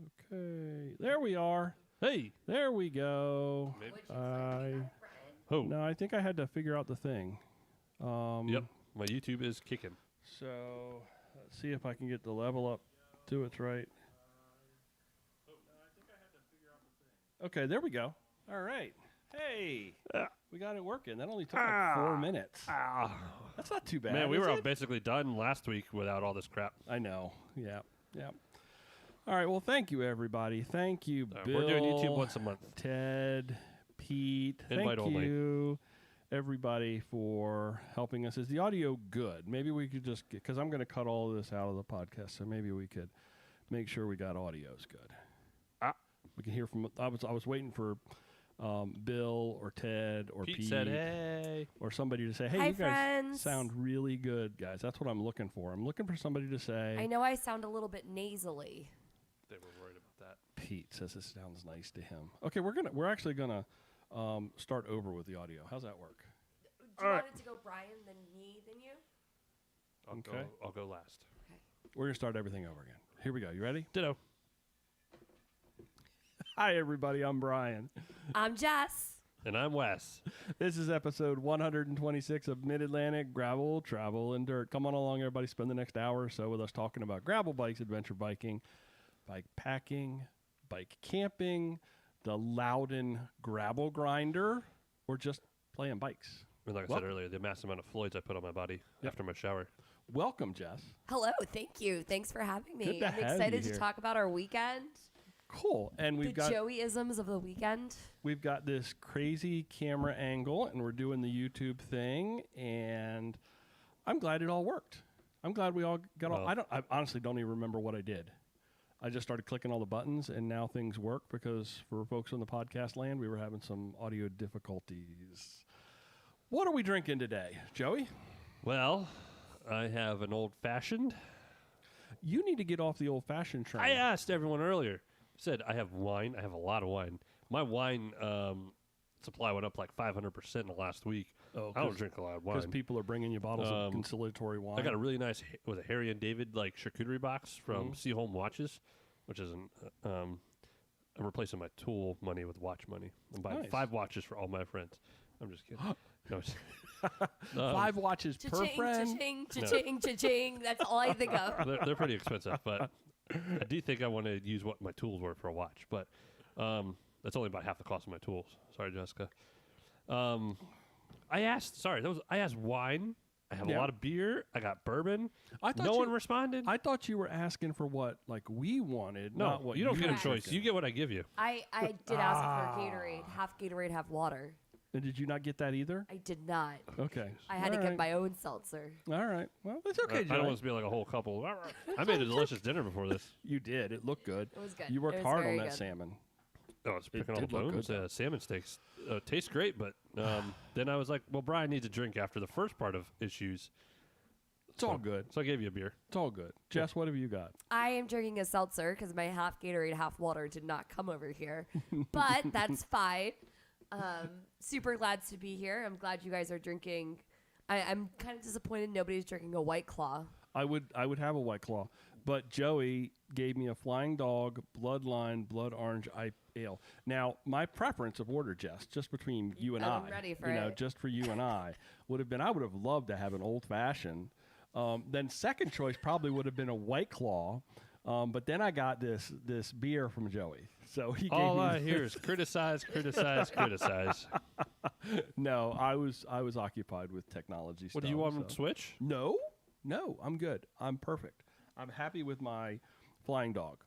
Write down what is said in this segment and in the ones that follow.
Okay, there we are. Hey. There we go. Oh. No, I think I had to figure out the thing. Yep. My YouTube is kicking. So let's see if I can get the level up to it's right. Okay, there we go. All right. Hey, we got it working. That only took like 4 minutes. That's not too bad. Man, we is were it? basically done last week without all this crap. I know. Yeah. Yeah. All right. Well, thank you, everybody. Thank you, Bill. We're doing YouTube once a month. Ted, Pete. Invite thank only. you, everybody, for helping us. Is the audio good? Maybe we could just get, because I'm going to cut all of this out of the podcast, so maybe we could make sure we got audio's good. We can hear from. I was waiting for Bill or Ted or Pete said, "Hey," or somebody to say, "Hey, Hi, you guys friends. sound really good, guys." That's what I'm looking for. I'm looking for somebody to say. I know I sound a little bit nasally. They were worried about that. Pete says this sounds nice to him. Okay, we're actually gonna start over with the audio. How's that work? Do you want it to go Brian, then me, then you? Okay. I'll go last. Okay. We're gonna start everything over again. Here we go. You ready? Ditto. Hi, everybody. I'm Brian. I'm Jess. And I'm Wes. This is episode 126 of Mid-Atlantic Gravel, Travel, and Dirt. Come on along, everybody. Spend the next hour or so with us talking about gravel bikes, adventure biking, bike packing, bike camping, the Loudon gravel grinder, or just playing bikes. And like I said earlier, the massive amount of Floyds I put on my body after my shower. Welcome, Jess. Hello. Thank you. Thanks for having me. Good to I'm have excited you to here. talk about our weekend. Cool. And The Joey-isms of the weekend. we've got this crazy camera angle, and we're doing the YouTube thing, and I'm glad it all worked. I'm glad we all got all. I honestly don't even remember what I did. I just started clicking all the buttons, and now things work because for folks on the podcast land, we were having some audio difficulties. What are we drinking today, Joey? Well, I have an old-fashioned. You need to get off the old-fashioned train. I asked everyone earlier. Said I have wine. I have a lot of wine. My wine supply went up like 500% in the last week. Oh, I don't drink a lot of because wine. people are bringing you bottles of conciliatory wine. I got a really nice with a Harry and David like charcuterie box from Seaholm Watches, which is I'm replacing my tool money with watch money. I'm buying Nice. 5 watches for all my friends. I'm just kidding. No, 5 watches per Cha-ching, friend. cha-ching, cha-ching, cha-ching. That's all I think of. they're pretty expensive, but I do think I want to use what my tools were for a watch. But that's only about half the cost of my tools. Sorry, Jessica. I asked wine. I have a lot of beer. I got bourbon. No one responded. I thought you were asking for what we wanted. No, not what you don't get a were choice. drinking. You get what I give you. I did ask for Gatorade. Half Gatorade, half water. And did you not get that either? I did not. Okay. I had to get my own seltzer. All right. Well, it's okay, I Joey. don't want to be like a whole couple. I made a delicious dinner before this. You did. It looked good. It was good. You worked It was hard on very that good. salmon. Oh, it's picking all the did look bones. good, though. Salmon steaks taste great, but then I was like, well, Brian needs a drink after the first part of issues. It's all good. So I gave you a beer. It's all good. Jess, what have you got? I am drinking a seltzer because my half Gatorade, half water did not come over here. But that's fine. Super glad to be here. I'm glad you guys are drinking. I'm kind of disappointed nobody's drinking a White Claw. I would have a White Claw, but Joey gave me a Flying Dog Bloodline Blood Orange Ale. Now, my preference of order, Jess, just between you and I'm I, ready for you know, it. just for you and I, would have been. I would have loved to have an old fashioned. Then second choice probably would have been a White Claw. But then I got this beer from Joey. So he gave All me I hear is criticize, criticize, criticize. No, I was occupied with technology stuff. What do you want so. to switch? No, I'm good. I'm perfect. I'm happy with my Flying Dog.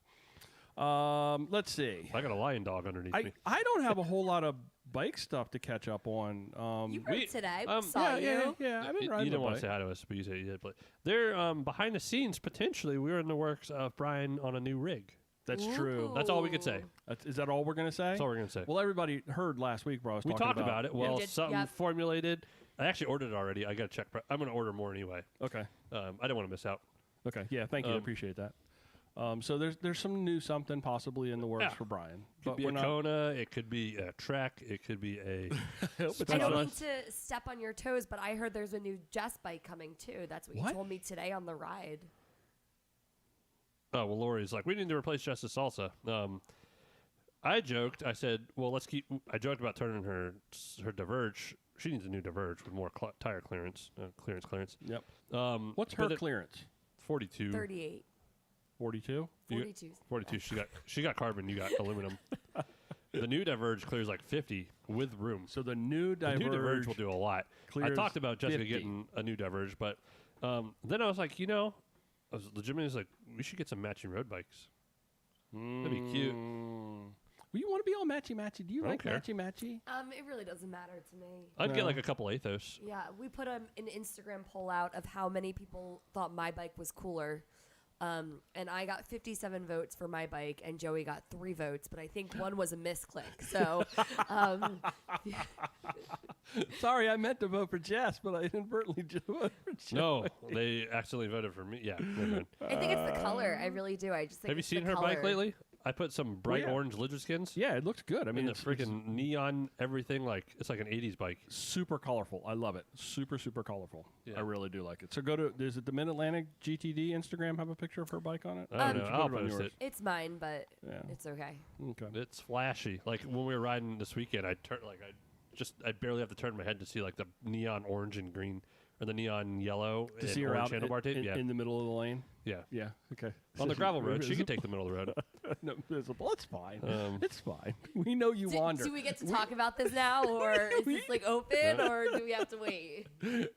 Let's see. I got a lion dog underneath me. I don't have a whole lot of bike stuff to catch up on. You rode today. We saw yeah, you. yeah. I've been You riding didn't the want to bike. say hi to us, but you said you did. But they're behind the scenes. Potentially, we're in the works of Brian on a new rig. That's true. That's all we could say. Is that all we're going to say? That's all we're going to say. Well, everybody heard last week where I was We talking talked about it. Well, did, something yep. formulated. I actually ordered it already. I got to check. I'm going to order more anyway. Okay. I didn't want to miss out. Okay. Yeah. Thank you. I appreciate that. So there's some new something possibly in the works Yeah. for Brian. It could be a Kona. It could be a Trek. It could be a I don't mean to step on your toes, but I heard there's a new Jess bike coming too. That's what you What? told me today on the ride. Oh well, Lori's like, we need to replace Justice Salsa. I joked. I said, well, let's keep. I joked about turning her Diverge. She needs a new Diverge with more tire clearance. Clearance. Yep. What's What's her clearance? 42. 38. 42. 42. 42. She got carbon. You got aluminum. The new Diverge clears like 50 with room. So the new The new Diverge will do a lot. I clears talked about Jessica 50. getting a new Diverge, but then I was like, I was legitimately like, we should get some matching road bikes. That'd be cute. Well, you want to be all matchy-matchy. Do you I don't like care. matchy-matchy? It really doesn't matter to me. I'd get No. like a couple Athos. Yeah, we put an Instagram poll out of how many people thought my bike was cooler. And I got 57 votes for my bike, and Joey got 3 votes, but I think one was a misclick. So, Sorry, I meant to vote for Jess, but I inadvertently just voted for Jess. No, they accidentally voted for me. Yeah. never mind. I think it's the color. I really do. I just think Have you it's the seen her color. bike lately? I put some bright yeah. orange lizard skins. Yeah, it looks good. I I mean, mean, the freaking neon everything. Like, it's like an 80s bike. super colorful. I love it. Super, super colorful. Yeah. I really do like it. So go to, is it the Mid-Atlantic GTD Instagram have a picture of her bike on it? I don't know. You I'll put it on post yours. it. It's mine, but Yeah. it's okay. Okay. It's flashy. Like, when we were riding this weekend, I barely have to turn my head to see, like, the neon orange and green, or the neon yellow To and see her orange out handlebar tape. in the middle of the lane? Yeah. Yeah, okay. On the gravel road, she could take the middle of the road. No, visible. It's fine. Um, It's fine. We know you wander. Do we get to talk about this now, or is this like open, or do we have to wait?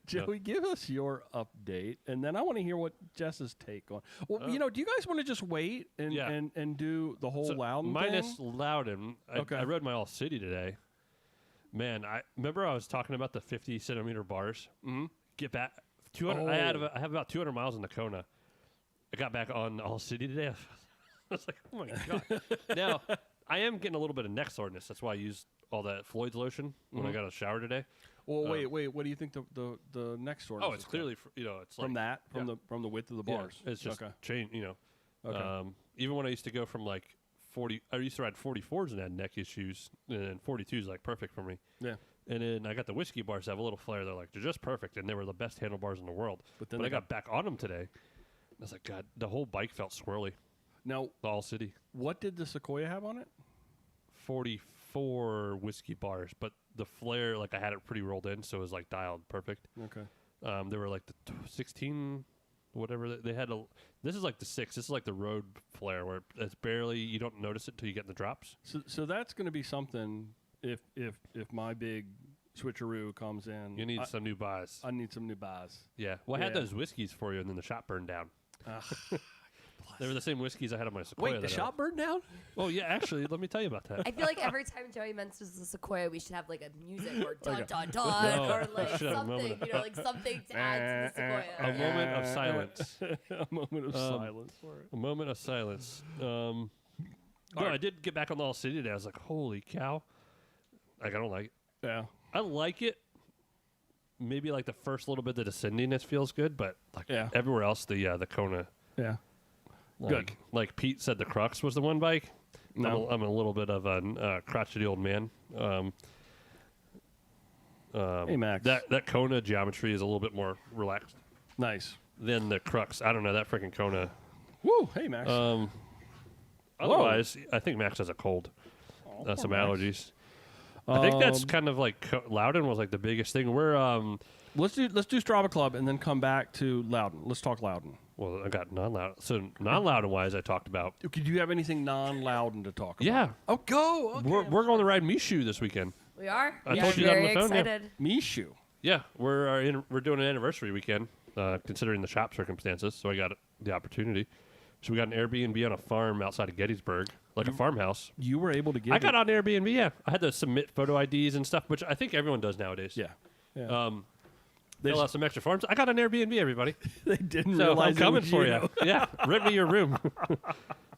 Joey, give us your update, and then I want to hear what Jess's take on. Well, Oh. do you guys want to just wait and Yeah. and do the whole So, Loudon minus thing? Loudon, Okay. I rode my All City today. Man, I remember I was talking about the 50 centimeter bars. Mhm. Get back 200. Oh. I have about 200 miles in the Kona. I got back on All City today. I was like, oh my god. Now I am getting a little bit of neck soreness. That's why I used all that Floyd's lotion when I got out of the shower today. Well, wait. What do you think the next one? Oh, it's clearly it's from like, from the width of the yeah, bars. it's just okay. change. Okay. Even when I used to go from like 40, I used to ride 44s and had neck issues, and 42s like perfect for me. Yeah. And then I got the whiskey bars that have a little flare. They're like, they're just perfect. And they were the best handlebars in the world. But then I they got back on them today. I was like, God, the whole bike felt swirly. Now, The All City. what did the Sequoia have on it? 44 whiskey bars. But the flare, like I had it pretty rolled in. So it was like dialed perfect. Okay. They were like the 16, whatever. They had this is like the 6. This is like the road flare where it's barely, you don't notice it until you get in the drops. So that's going to be something. If my big switcheroo comes in, You need some new buys. I need some new buys. Yeah. Well, I had Yeah. those whiskeys for you, and then the shop burned down. Ugh. They were the same whiskeys I had on my Sequoia. Wait, the that I- shop burned down? Oh yeah, actually, let me tell you about that. I feel like every time Joey mentions the Sequoia, we should have like a music or dun Okay. dun dun No, or like we should have a moment something, of- like something to add to the A Sequoia. moment of silence. A moment of silence for it. A moment of silence. No, I did get back on the All City today. I was like, holy cow! Like I don't like it. Yeah. I like it. Maybe like the first little bit of descendiness feels good, but like Yeah. everywhere else, the Kona. Yeah. Like, Good. Like Pete said, the Crux was the one bike. No. I'm a little bit of a crotchety old man. Hey, Max. That Kona geometry is a little bit more relaxed Nice. than the Crux. I don't know, that freaking Kona. Woo. Hey, Max. Otherwise, I think Max has a cold. poor Some Max. allergies. I think that's Um, kind of like Loudon was like the biggest thing. We're let's do Strava Club and then come back to Loudon. Let's talk Loudon. well, I got non-Loudon. So non-Loudon wise, I talked about. Do you have anything non-Loudon to talk about? Yeah, Oh, go. Okay. we're going to ride Mishu this weekend. We are. I We told are you that on very the phone, yeah. excited. Mishu. Yeah, we're doing an anniversary weekend, considering the shop circumstances. So I got the opportunity. So we got an Airbnb on a farm outside of Gettysburg, like a farmhouse. You were able to get. I got on Airbnb. Yeah, I had to submit photo IDs and stuff, which I think everyone does nowadays. Yeah. Yeah. They Fill out some extra forms. I got an Airbnb, everybody. they didn't So realize I'm it coming was for you. Yeah, rent me your room.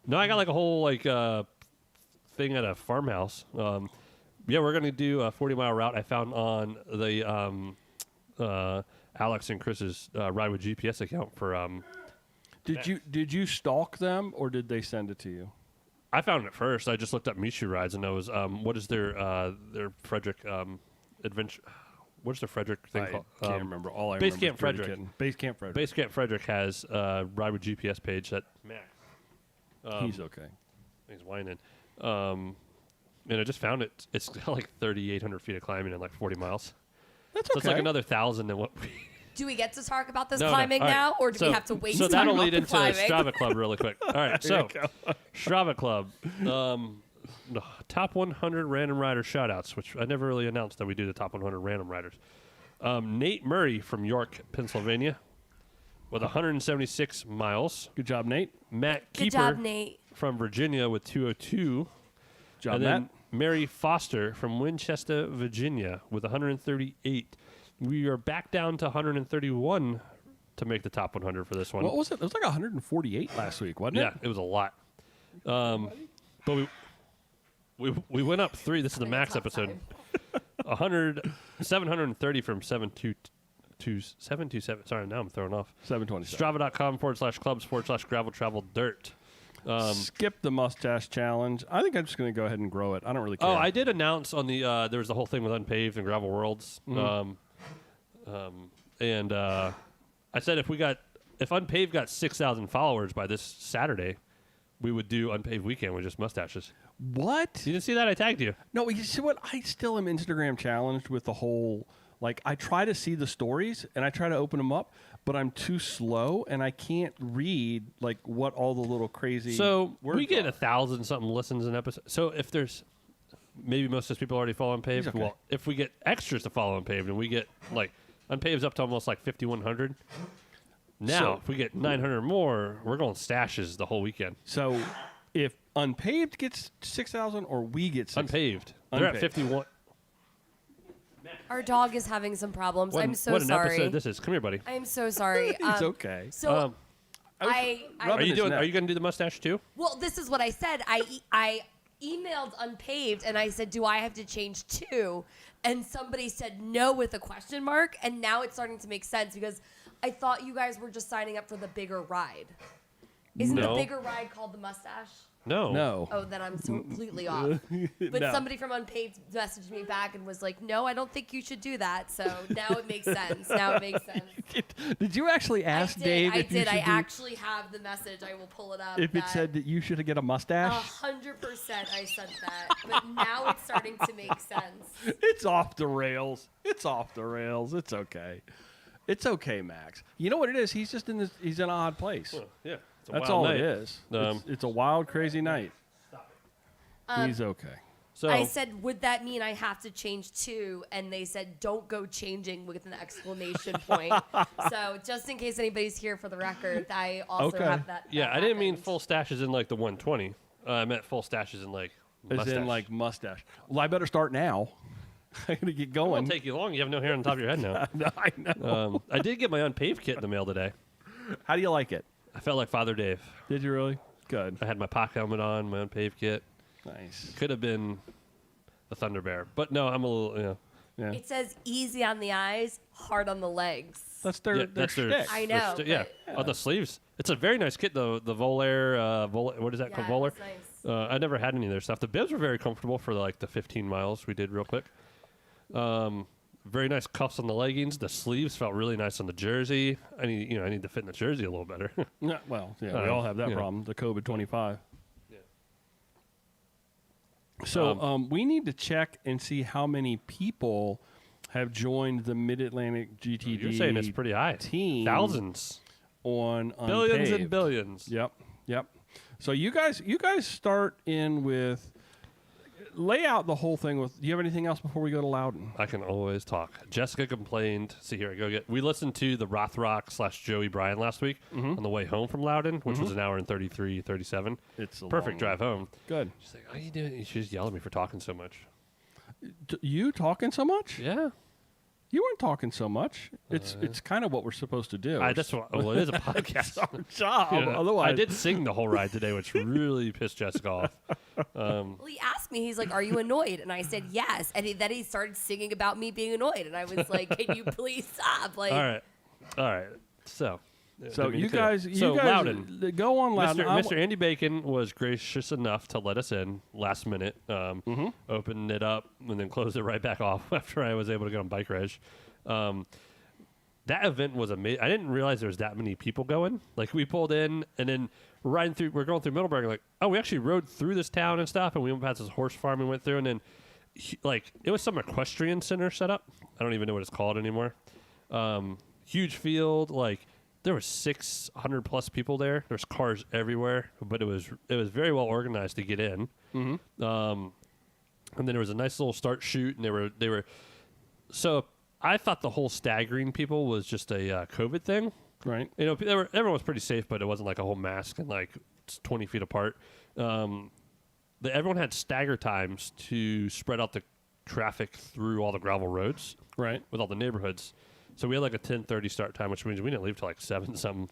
No, I got like a whole thing at a farmhouse. Yeah, we're gonna do a 40-mile route I found on the Alex and Chris's Ride with GPS account for. Did you stalk them or did they send it to you? I found it first. I just looked up Mishu rides and it was what is their Frederick adventure? What is their Frederick thing I called? can't remember. All I Base remember Camp is Dirty Frederick. Kitten. Base Camp Frederick. Base Camp Frederick has a Ride with GPS page that He's okay. He's whining. And I just found it. It's got like 3,800 feet of climbing and like 40 miles. That's So okay. it's like another 1,000 than what we. Do we get to talk about this No, no. climbing All right. now, or do So- we have to wait So to talk that'll about lead the into climbing? Strava Club really quick. All right, so Strava Club, the top 100 random rider shoutouts, which I never really announced that we do the top 100 random riders. Nate Murray from York, Pennsylvania, with 176 miles. Good job, Nate. Matt Good Keeper job, Nate. from Virginia with 202. Job, And Matt. then Mary Foster from Winchester, Virginia with 138. We are back down to 131 to make the top 100 for this one. What was it? It was like 148 last week, wasn't Yeah, it? it was a lot. But we went up 3. This is the max Top episode. five. 730 from 727. Sorry, now I'm thrown off. 727. Strava.com/clubs/gravel travel dirt. Skip the mustache challenge. I think I'm just going to go ahead and grow it. I don't really care. Oh, I did announce on the there was the whole thing with Unpaved and Gravel Worlds, and I said if Unpaved got 6,000 followers by this Saturday, we would do Unpaved weekend with just mustaches. What? You didn't see that? I tagged you. No, you see what? I still am Instagram challenged with the whole. Like, I try to see the stories and I try to open them up, but I'm too slow and I can't read like what all the little crazy. So words we get are. 1,000 something listens an episode. So if there's maybe most of those people already follow Unpaved, He's okay. well, if we get extras to follow Unpaved and we get like Unpaved's up to almost like 5,100. Now, So- if we get 900 more, we're going stashes the whole weekend. So if Unpaved gets 6,000 or we get 6,000. Unpaved. They're at Unpaved. 51. Our dog is having some problems. I'm so what an sorry. episode this is. Come here, buddy. I'm so sorry. It's okay. So I rubbing Are you his doing? neck. Are you going to do the mustache too? well, this is what I said. I emailed Unpaved and I said, "Do I have to change too?" And somebody said no with a question mark. And now it's starting to make sense because I thought you guys were just signing up for the bigger ride. Isn't No. the bigger ride called the mustache? No. No. Oh, then I'm so completely off. But No. somebody from Unpaved messaged me back and was like, "No, I don't think you should do that." So now it makes sense. Now it makes sense. Did you actually ask I did. Dave I if you did. I should do- actually have the message. I will pull it up. if it that said that you should get a mustache? 100% I said that. But now it's starting to make sense. It's off the rails. It's off the rails. It's okay. It's okay, Max. You know what it is? He's just in this. He's in an odd place. Yeah. It's a That's wild all night. it is. Um, It's a wild, crazy night. He's okay. So I said, "Would that mean I have to change too?" And they said, "Don't go changing," with an exclamation point. So just in case anybody's here for the record, I also Okay. have that. yeah, that I didn't mean happened. full stashes in like the 120. I meant full stashes in like As mustache. in like mustache. Well, I better start now. I gotta get It going. won't take you long. You have no hair on top of your head now. No, I know. I did get my Unpaved kit in the mail today. How do you like it? I felt like Father Dave. Did you really? Good. I had my POC helmet on, my Unpaved kit. Nice. Could have been the Thunder Bear, but no, I'm a little. Yeah. It says easy on the eyes, hard on the legs. That's their Yeah, their that's their- shtick. I Their know. yeah. but- Oh, the sleeves. It's a very nice kit though. The Volair, what is that Yeah, called? it Volar. was nice. I never had any of their stuff. The bibs were very comfortable for like the 15 miles we did real quick. Very nice cuffs on the leggings. The sleeves felt really nice on the jersey. I need to fit in the jersey a little better. Yeah, well, yeah, we all have that yeah. problem. The COVID 25. So we need to check and see how many people have joined the Mid Atlantic GTD. You're saying it's pretty high. team Thousands, on billions, and Unpaved. billions. Yep. So you guys start in with lay out the whole thing with. Do you have anything else before we go to Loudon? I can always talk. Jessica complained. See here, I go get. We listened to the Rothrock / Joey Bryan last week on the way home from Loudon, which was an hour and 33, 37. It's a Perfect long drive home. Good. She's like, "How you doing?" She just yelled at me for talking so much. You talking so much? Yeah, You weren't talking so much. It's kind of what we're supposed to do. that's what. Well, it is a podcast. It's our job. You know, Otherwise, I did sing the whole ride today, which really pissed Jessica off. Well, he asked me, he's like, "Are you annoyed?" And I said, "Yes." And then he started singing about me being annoyed. And I was like, "Can you please stop?" Like, All right. So, So didn't mean you to. guys, So Loudon. go on Loudon. Mr. Andy Bacon was gracious enough to let us in last minute, opened it up, and then closed it right back off after I was able to get on Bike Reg. That event was amazing. I didn't realize there was that many people going. Like, we pulled in, and then we're going through Middleburg, like, oh, we actually rode through this town and stuff, and we went past this horse farm and went through, and then like it was some equestrian center set up. I don't even know what it's called anymore. Huge field, like there were 600 plus people there. There's cars everywhere, but it was very well organized to get in. Mm-hmm. And then there was a nice little start shoot, and they were. So I thought the whole staggering people was just a COVID thing. Right. You know, everyone was pretty safe, but it wasn't like a whole mask and like 20 feet apart. Everyone had stagger times to spread out the traffic through all the gravel roads. Right. With all the neighborhoods. So we had like a 10:30 start time, which means we didn't leave till like 7 something.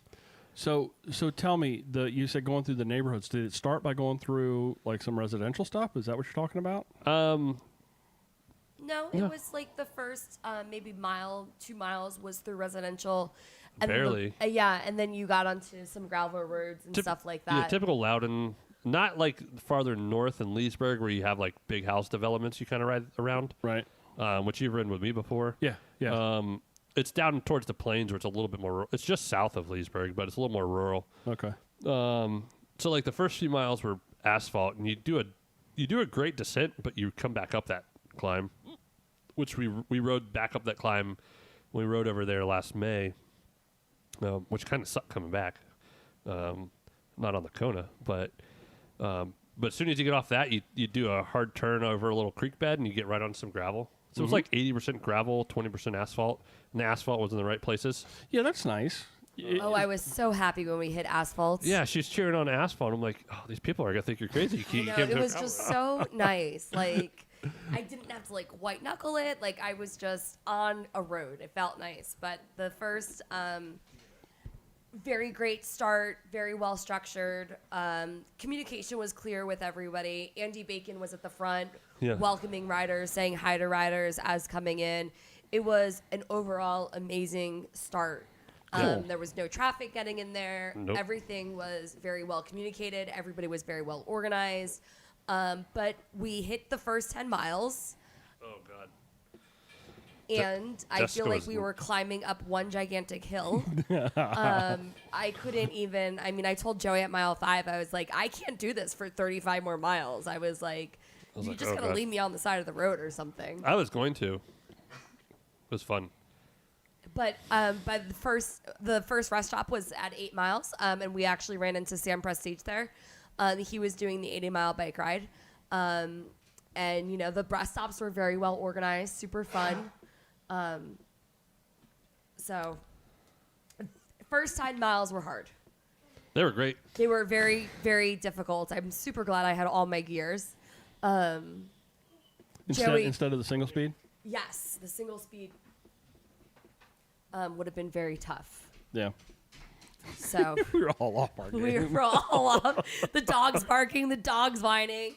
So tell me, you said going through the neighborhoods. Did it start by going through like some residential stuff? Is that what you're talking about? No, it was like the first maybe 2 miles was through residential. And Barely. And then you got onto some gravel roads and stuff like that. Yeah, typical Loudon. Not like farther north in Leesburg where you have like big house developments you kind of ride around. Right. Which you've ridden with me before. Yeah. Yeah. It's down towards the plains where it's a little bit more. It's just south of Leesburg, but it's a little more rural. Okay. So like the first few miles were asphalt, and you do a great descent, but you come back up that climb, which we rode back up that climb when we rode over there last May, which kind of sucked coming back. Not on the Kona, but as soon as you get off that, you do a hard turn over a little creek bed, and you get right on some gravel. So it was like 80% gravel, 20% asphalt, and the asphalt was in the right places. Yeah, that's nice. Oh, I was so happy when we hit asphalt. Yeah, she's cheering on asphalt. I'm like, oh, these people are gonna think you're crazy. It was just so nice. Like, I didn't have to like white knuckle it. Like, I was just on a road. It felt nice. But the first, very great start, very well structured. Communication was clear with everybody. Andy Bacon was at the front, welcoming riders, saying hi to riders as coming in. It was an overall amazing start. Cool. There was no traffic getting in there. Nope. Everything was very well communicated. Everybody was very well organized. But we hit the first 10 miles. Oh, God. And I feel like we were climbing up one gigantic hill. I couldn't even, I told Joey at mile 5, I was like, I can't do this for 35 more miles. I was like, you're just going to leave me on the side of the road or something. I was going to. It was fun. But by the first rest stop was at 8 miles, and we actually ran into Sam Prestige there. He was doing the 80-mile bike ride. And, you know, the rest stops were very well organized, super fun. So first 10 miles were hard. They were great. They were very, very difficult. I'm super glad I had all my gears. Instead of the single speed? Yes, the single speed would have been very tough. Yeah. So we were all off our game. We were all off. The dogs barking, the dogs whining.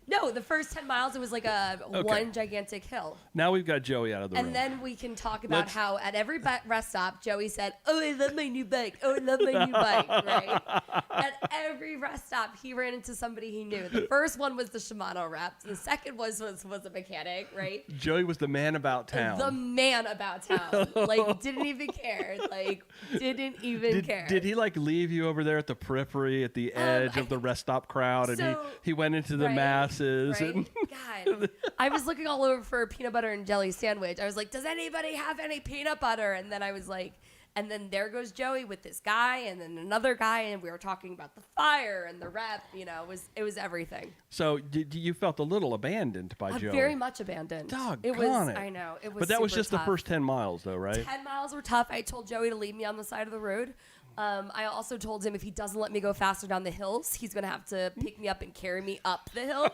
No, the first 10 miles, it was like one gigantic hill. Now we've got Joey out of the room. And then we can talk about how at every rest stop, Joey said, oh, I love my new bike. Oh, I love my new bike, right? At every rest stop, he ran into somebody he knew. The first one was the Shimano rep. The second was a mechanic, right? Joey was the man about town. The man about town. Like, didn't even care. Like, didn't even care. Did he, like, leave you over there at the periphery, at the edge of the rest stop crowd, and he went into the masses? Right? God, I was looking all over for a peanut butter and jelly sandwich. I was like, does anybody have any peanut butter? And then I was like, and then there goes Joey with this guy and then another guy, and we were talking about the fire and the rep. You know, it was everything. So you felt a little abandoned by Joey? Very much abandoned. Doggone it. I know. It was. But that was just tough. the first 10 miles, though, right? 10 miles were tough. I told Joey to leave me on the side of the road. I also told him if he doesn't let me go faster down the hills, he's going to have to pick me up and carry me up the hill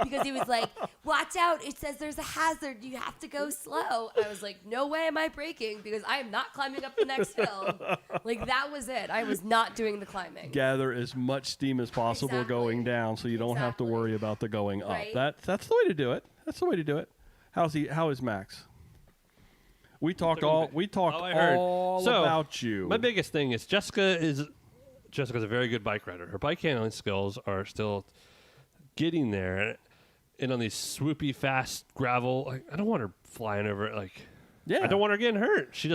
because he was like, watch out. It says there's a hazard. You have to go slow. I was like, no way am I braking because I am not climbing up the next hill. Like, that was it. I was not doing the climbing. Gather as much steam as possible going down so you don't have to worry about the going up. Right. That's the way to do it. That's the way to do it. How is Max? We talked all about you. My biggest thing is Jessica's a very good bike rider. Her bike handling skills are still getting there. And on these swoopy, fast gravel, like, I don't want her flying over it. Like, I don't want her getting hurt. She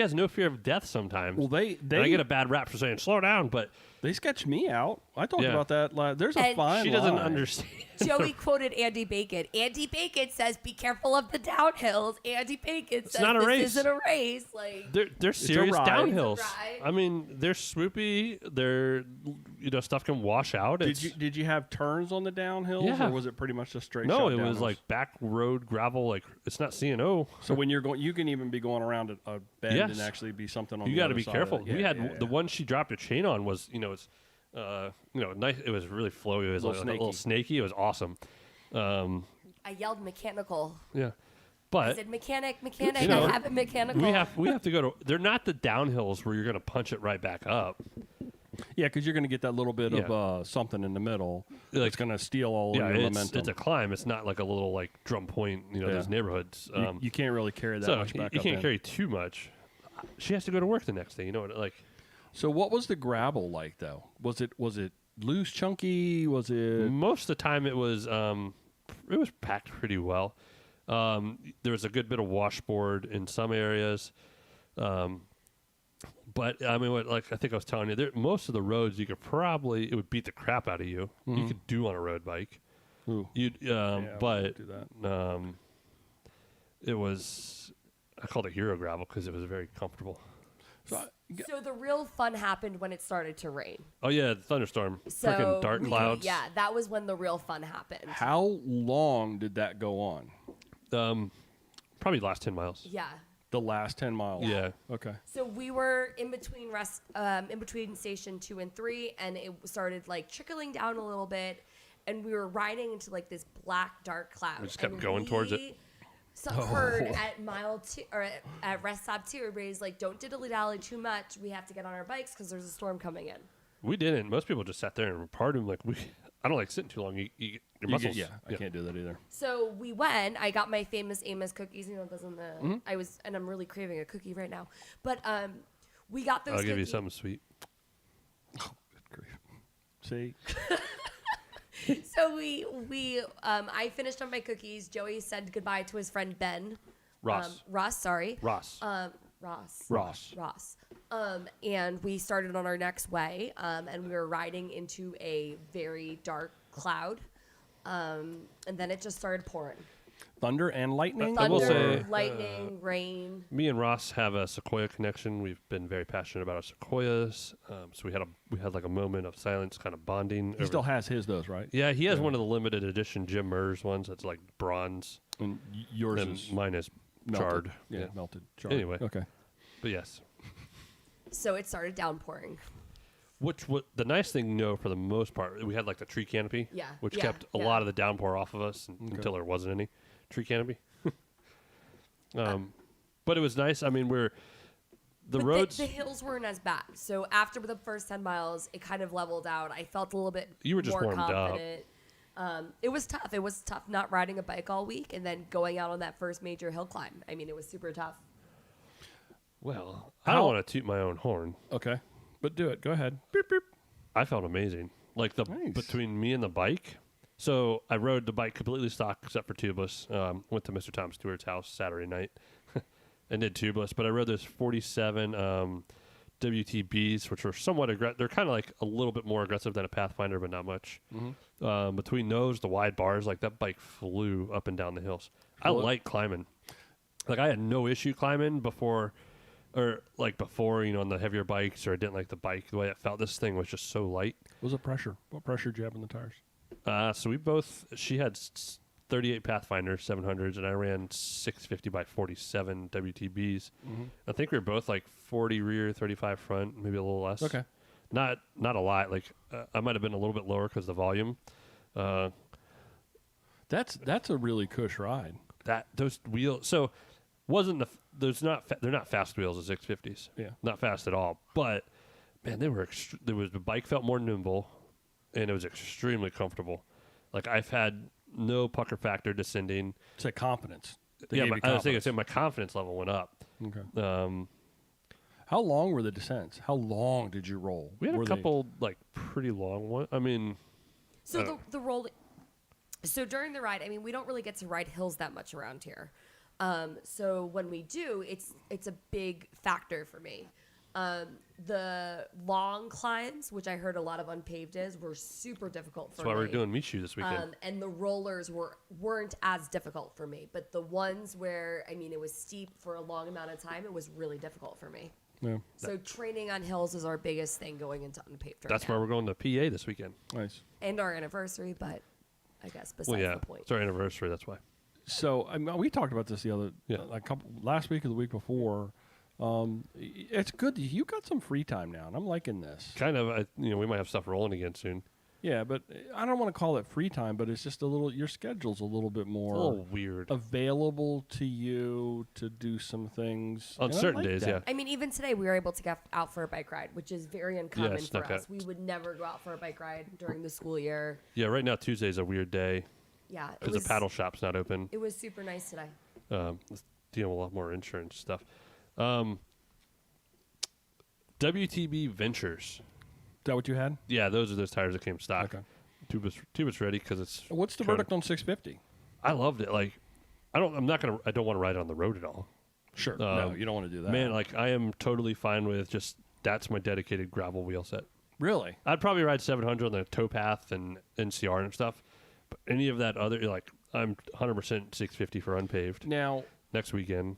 has no fear of death sometimes. Well, and I get a bad rap for saying slow down, but They sketched me out. I talked Yeah. about that. There's a And fine She doesn't line. understand. Joey quoted Andy Bacon. Andy Bacon says, "Be careful of the downhills." Andy Bacon says, not a "This race. isn't a race." Like, They're serious ride. downhills. It's a ride. I mean, they're swoopy. They're stuff can wash out. Did you have turns on the downhills, Yeah. or was it pretty much just straight? No, shot it was downhills? like back road gravel. Like it's not C&O. So when you're going, you can even be going around a bend and Yes. actually be something on. You got got to be careful. We had the yeah. one she dropped a chain on was nice. It was really flowy. It was Little like a little snaky. It was awesome. I yelled mechanical. Yeah, I but said, "Mechanic, You know, I have it mechanical." we have to go to. They're not the downhills where you're going to punch it right back up. Yeah, because you're going to get that little bit Yeah. of something in the middle. Like- It's going to steal all Yeah, of your it's momentum. a climb. It's not like a little like drum point. Yeah. Those neighborhoods. You can't really carry that so much back you up can't in. carry too much. She has to go to work the next day. You know what? Like So what was the gravel like though? Was it loose, chunky? Was it? most of the time, it was packed pretty well. There was a good bit of washboard in some areas. But I mean, I think I was telling you, most of the roads it would beat the crap out of you. You could do on a road bike. Ooh. You, I but wouldn't do that. it was. I called it hero gravel because it was very comfortable. So, So the real fun happened when it started to rain. Oh yeah, the thunderstorm, So freaking dark clouds. Yeah, that was when the real fun happened. how long did that go on? Probably the last 10 miles. Yeah. The last 10 miles. Yeah. Okay. So we were in between station 2 and 3, and it started like trickling down a little bit, and we were riding into like this black dark cloud. We just kept and going towards it. Heard at mile 2 or at rest stop 2, everybody's like, "Don't diddly dally too much. We have to get on our bikes because there's a storm coming in." We didn't. Most people just sat there and partied. Like I don't like sitting too long. Your muscles. I can't do that either. So we went. I got my famous Amos cookies. You know, those in the. Mm-hmm. And I'm really craving a cookie right now. But we got those. I'll give you cookies- something sweet. See, So I finished on my cookies. Joey said goodbye to his friend Ben. Ross. Ross, sorry. Ross. Ross. And we started on our next way, and we were riding into a very dark cloud. And then it just started pouring. thunder and lightning. I will Thunder, say, lightning, rain. Me and Ross have a Sequoia connection. We've been very passionate about our Sequoias. So we had like a moment of silence, kind of bonding. He still has his those, right? Yeah, he has one of the limited edition Jim Murs ones that's like bronze. And yours And is mine is melted. charred. Yeah, Yeah. melted. Charred. Anyway. Okay. But yes. So it started downpouring. What the nice thing, for the most part, we had like the tree canopy, Yeah, which yeah, kept a yeah. lot of the downpour off of us until there wasn't any tree canopy. But it was nice. I mean, the But roads. The hills weren't as bad. So after the first 10 miles, it kind of leveled out. I felt a little bit You were just more warmed up. confident. It was tough. It was tough not riding a bike all week and then going out on that first major hill climb. I mean, it was super tough. Well, I don't want to toot my own horn. Okay. But do it. Go ahead. Beep, beep. I felt amazing. Like Nice. between me and the bike. So I rode the bike completely stock except for tubeless. Went to Mr. Tom Stewart's house Saturday night and did tubeless. But I rode those 47 WTBs, which were somewhat aggressive. They're kind of like a little bit more aggressive than a Pathfinder, but not much. Between those, the wide bars, like that bike flew up and down the hills. I Cool. like climbing. Like I had no issue climbing before, on the heavier bikes, or I didn't like the bike the way it felt. This thing was just so light. What was the pressure? What pressure did you have in the tires? So she had 38 Pathfinder 700s, and I ran 650 by 47 WTBs. I think we were both like 40 rear, 35 front, maybe a little less. Okay. Not a lot. Like I might have been a little bit lower because of the volume. That's a really cush ride. Those wheels. So they're not fast wheels as 650s. Yeah. Not fast at all. But man, the bike felt more nimble, and it was extremely comfortable. Like I've had no pucker factor descending. It's like confidence. They Yeah, gave but you I was thinking, confidence. my confidence level went up. Okay. How long were the descents? How long did you roll? We had Were a they- couple like pretty long ones. I mean, So the roll. So during the ride, I mean, we don't really get to ride hills that much around here. So when we do, it's a big factor for me. The long climbs, which I heard a lot of unpaved is, were super difficult for That's why me. we're doing Michoud this weekend. And the rollers weren't as difficult for me, but the ones where it was steep for a long amount of time, it was really difficult for me. Yeah. So training on hills is our biggest thing going into unpaved right That's now. why we're going to PA this weekend. Nice. And our anniversary, but I guess besides Well, yeah, the point. it's our anniversary. That's why. So we talked about this the other last week or the week before. It's good that you got some free time now, and I'm liking this. Kind of. We might have stuff rolling again soon. Yeah, but I don't want to call it free time, but it's just a little. Your schedule's a little bit It's more a little weird. available to you to do some things On and I certain like days, that. yeah. Even today we were able to get out for a bike ride, which is very uncommon for snuck us. out. We would never go out for a bike ride during the school year. Yeah, right now Tuesday's a weird day Yeah, it because was the paddle shop's not open. It was super nice today. It's dealing with a lot more insurance stuff. WTB Ventures. Is that what you had? Yeah, those are those tires that came stock. Okay. Tubus ready because it's. What's the Kona. verdict on 650? I loved it. Like, I don't want to ride it on the road at all. Sure. No, you don't want to do that. Man, like I am totally fine with just that's my dedicated gravel wheel set. Really? I'd probably ride 700 on the towpath and NCR and stuff, but any of that other I'm 100% 650 for unpaved Now, next weekend.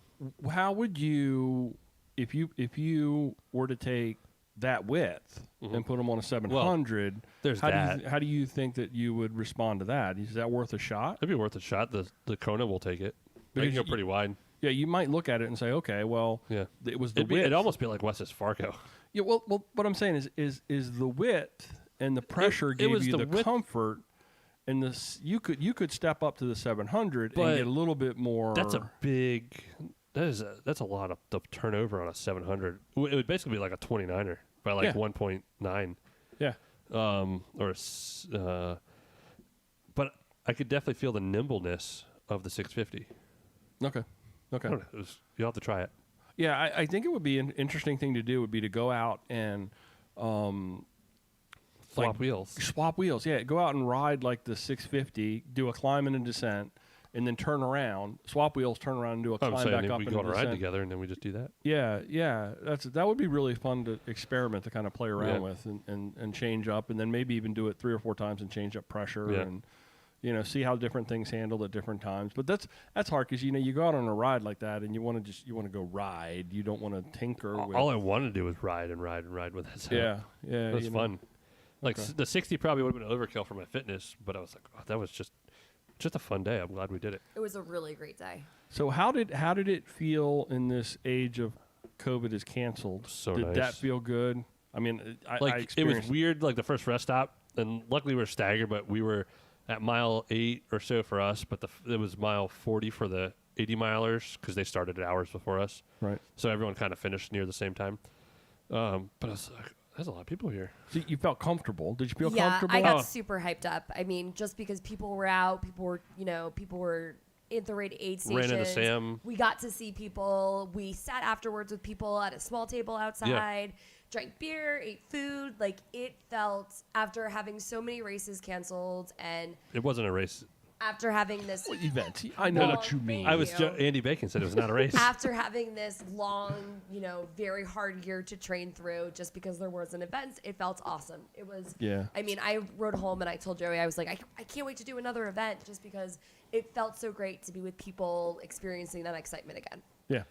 how would you, if you were to take that width and put them on a 700? There's How do you think that you would respond to that? Is that worth a shot? It'd be worth a shot. The Kona will take it. They Because can go pretty wide. Yeah, you might look at it and say, okay, well, Yeah, it was the it'd width. it'd almost be like Wes's Fargo. Yeah, well, what I'm saying is the width and the pressure it gave was you the the width- comfort, and you could step up to the 700 But and get a little bit more. That's a lot of the turnover on a 700. It would basically be like a 29er by like Yeah. 1.9. Yeah. But I could definitely feel the nimbleness of the 650. Okay. I don't know, you'll have to try it. Yeah, I think it would be an interesting thing to do would be to go out and Swap wheels. swap wheels. Yeah, go out and ride like the 650, do a climb and a descent, and then turn around, swap wheels, turn around and do a I'm climb saying back if up we and go on a ride descent. together and then we just do that. Yeah, that would be really fun to experiment, to kind of play around Yeah. with and change up, and then maybe even do it 3 or 4 times and change up pressure Yeah. and see how different things handle at different times. But that's hard because you go out on a ride like that and you want to go ride. You don't want to tinker with. All I wanted to do was ride and ride and ride with that. Yeah, It was fun. Like Okay. the 60 probably would have been overkill for my fitness, but I was like, oh, that was just a fun day. I'm glad we did it. It was a really great day. So how did it feel in this age of COVID is canceled? So did nice. that feel good? I mean, I Like it was experienced. weird, like the first rest stop, and luckily we were staggered, but we were at mile 8 or so for us, but it was mile 40 for the 80 milers because they started hours before us. Right. So everyone kind of finished near the same time. But I was like, there's a lot of people here. So you felt comfortable. Did you feel Yeah, comfortable? I got Oh. super hyped up. I mean, just because people were out, people were at the rate aid stations. Ran into Sam. We got to see people. We sat afterwards with people at a small table outside, drank beer, ate food. Like it felt, after having so many races canceled and It wasn't a race. after having this Event. I know Well, what you mean. thank you. Andy Bacon said it was not a race. after having this long, very hard year to train through, just because there wasn't events, it felt awesome. It was. Yeah. I mean, I rode home and I told Joey, I was like, I can't wait to do another event, just because it felt so great to be with people experiencing that excitement again. Yeah,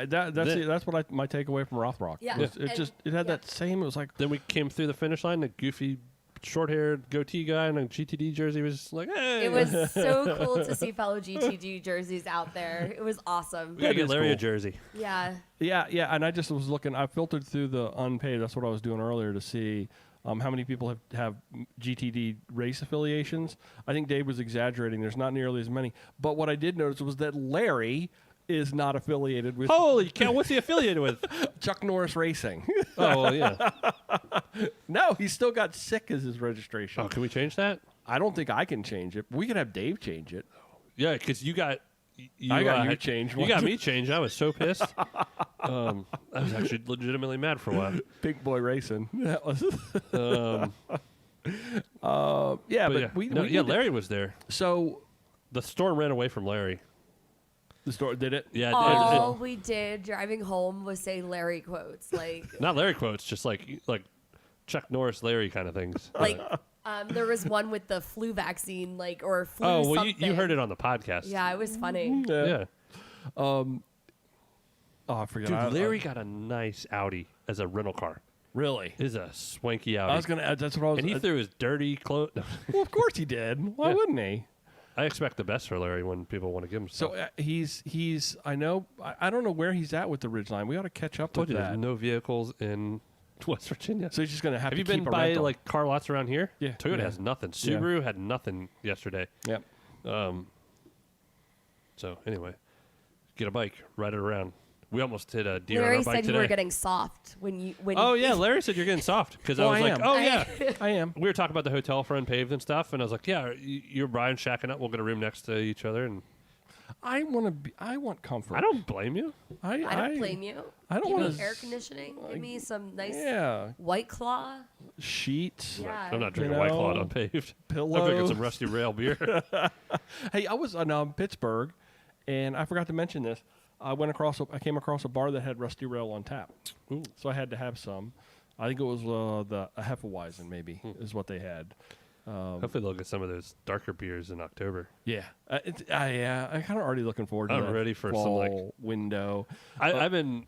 that's what my takeaway from Rothrock. Yeah. was. Yeah. It had Yeah. that same. It was like Then we came through the finish line. The goofy, short-haired goatee guy in a GTD jersey was like, "Hey!" It was so cool to see fellow GTG jerseys out there. It was awesome. we gotta That get is Larry a cool. jersey. Yeah. yeah, and I just was looking. I filtered through the unpaid. That's what I was doing earlier to see how many people have GTD race affiliations. I think Dave was exaggerating. There's not nearly as many. But what I did notice was that Larry is not affiliated with Holy cow! What's he affiliated with? Chuck Norris Racing. Oh well, yeah. No, he's still got sick as his registration. Oh, can we change that? I don't think I can change it. We could have Dave change it. Yeah, because you got. I got you had- changed You once. got me changed. I was so pissed. I was actually legitimately mad for a while. Big Boy Racing. That was. Um, Yeah, but but yeah, we no, need yeah. to- Larry was there. So The storm ran away from Larry. The store did it. Yeah, All we did driving home was say Larry quotes, like not Larry quotes, just like Chuck Norris, Larry kind of things. like there was one with the flu vaccine, like or flu. Oh well, something. you heard it on the podcast. Yeah, it was funny. Yeah. Oh, I forgot. Dude, Larry got a nice Audi as a rental car. Really? It is a swanky Audi. I was gonna add. That's what I was. and he threw his dirty clothes. Well, of course he did. Why Yeah. wouldn't he? I expect the best for Larry when people want to give him So stuff. he's. I know. I don't know where he's at with the Ridgeline. We ought to catch up Told with you that. there's no vehicles in West Virginia. So he's just gonna have Have to you keep been a by rental. like car lots around here? Yeah, Toyota yeah. has nothing. Yeah. Subaru had nothing yesterday. Yep. So anyway, get a bike, ride it around. We almost hit a deer on Larry our bike said today. you were getting soft when. Oh yeah, Larry said you're getting soft because I Oh, was I like, am. oh yeah. I am. We were talking about the hotel for Unpaved and stuff, and I was like, yeah, you're Brian shacking up. We'll get a room next to each other, and I want to be. I want comfort. I don't blame you. I don't blame you. I don't Give wanna me s- air conditioning. Give me some nice Yeah. White Claw. Sheets. Yeah. I'm not drinking White Claw know, on Unpaved. Pillows. I'm drinking some Rusty Rail beer. Hey, I was in Pittsburgh, and I forgot to mention this. I came across a bar that had Rusty Rail on tap, Ooh. so I had to have some. I think it was a Hefeweizen, maybe is what they had. Hopefully they'll get some of those darker beers in October. Yeah, yeah. I'm kind of already looking forward to I'm that ready for some, fall like- window I've been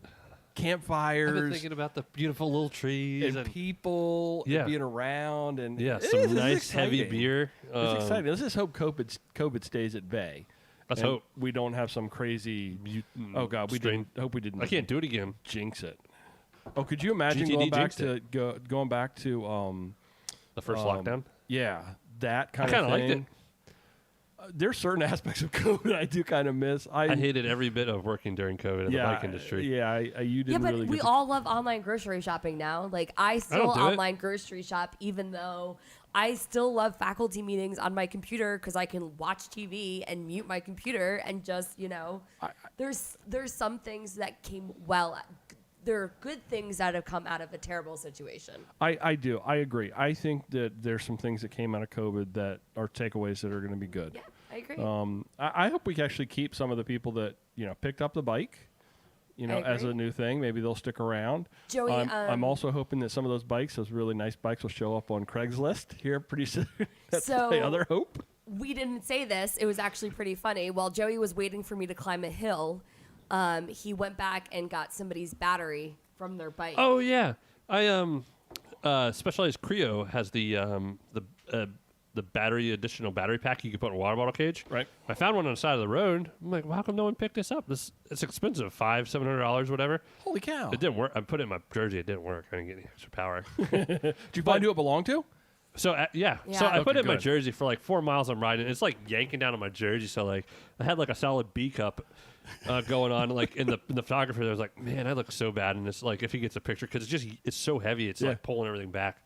campfires thinking about the beautiful little trees and people Yeah. being around and yeah, it some is nice heavy exciting. beer. It's exciting. Let's just hope COVID stays at bay. Let's and hope. we don't have some crazy. Oh God, we strain. didn't. Hope we didn't. I can't do it again. jinx it. Oh, could you imagine GTD going back jinxed to it. going back to The first lockdown. yeah, that kind I of kinda thing. liked it. There's certain aspects of COVID I do kind of miss. I hated every bit of working during COVID in the bike industry. Yeah, you Yeah, didn't but really. we get to- all love online grocery shopping now. Like I still don't do it. online grocery shop, even though I still love faculty meetings on my computer because I can watch TV and mute my computer and just there's some things that came there are good things that have come out of a terrible situation. I do. I agree. I think that there's some things that came out of COVID that are takeaways that are going to be good. Yeah, I agree. I hope we can actually keep some of the people that picked up the bike, as a agree. new thing. Maybe they'll stick around. Joey, I'm also hoping that some of those bikes, those really nice bikes, will show up on Craigslist here pretty soon. That's So- my other hope. We didn't say this. It was actually pretty funny. While Joey was waiting for me to climb a hill, he went back and got somebody's battery from their bike. Oh yeah, I Specialized Creo has the additional battery pack you can put in a water bottle cage. Right. I found one on the side of the road. I'm like, well, how come no one picked this up? It's expensive, $500-$700, whatever. Holy cow! It didn't work. I put it in my jersey. It didn't work. I didn't get any extra power. Did you find who it belonged to? So Yeah. So I put Okay, it in my good. jersey for like 4 miles. I'm riding. It's like yanking down on my jersey. So like I had like a solid B cup going on. Like in the photographer, there was like, man, I look so bad in this. Like if he gets a picture, because it's so heavy. It's Yeah. like pulling everything back.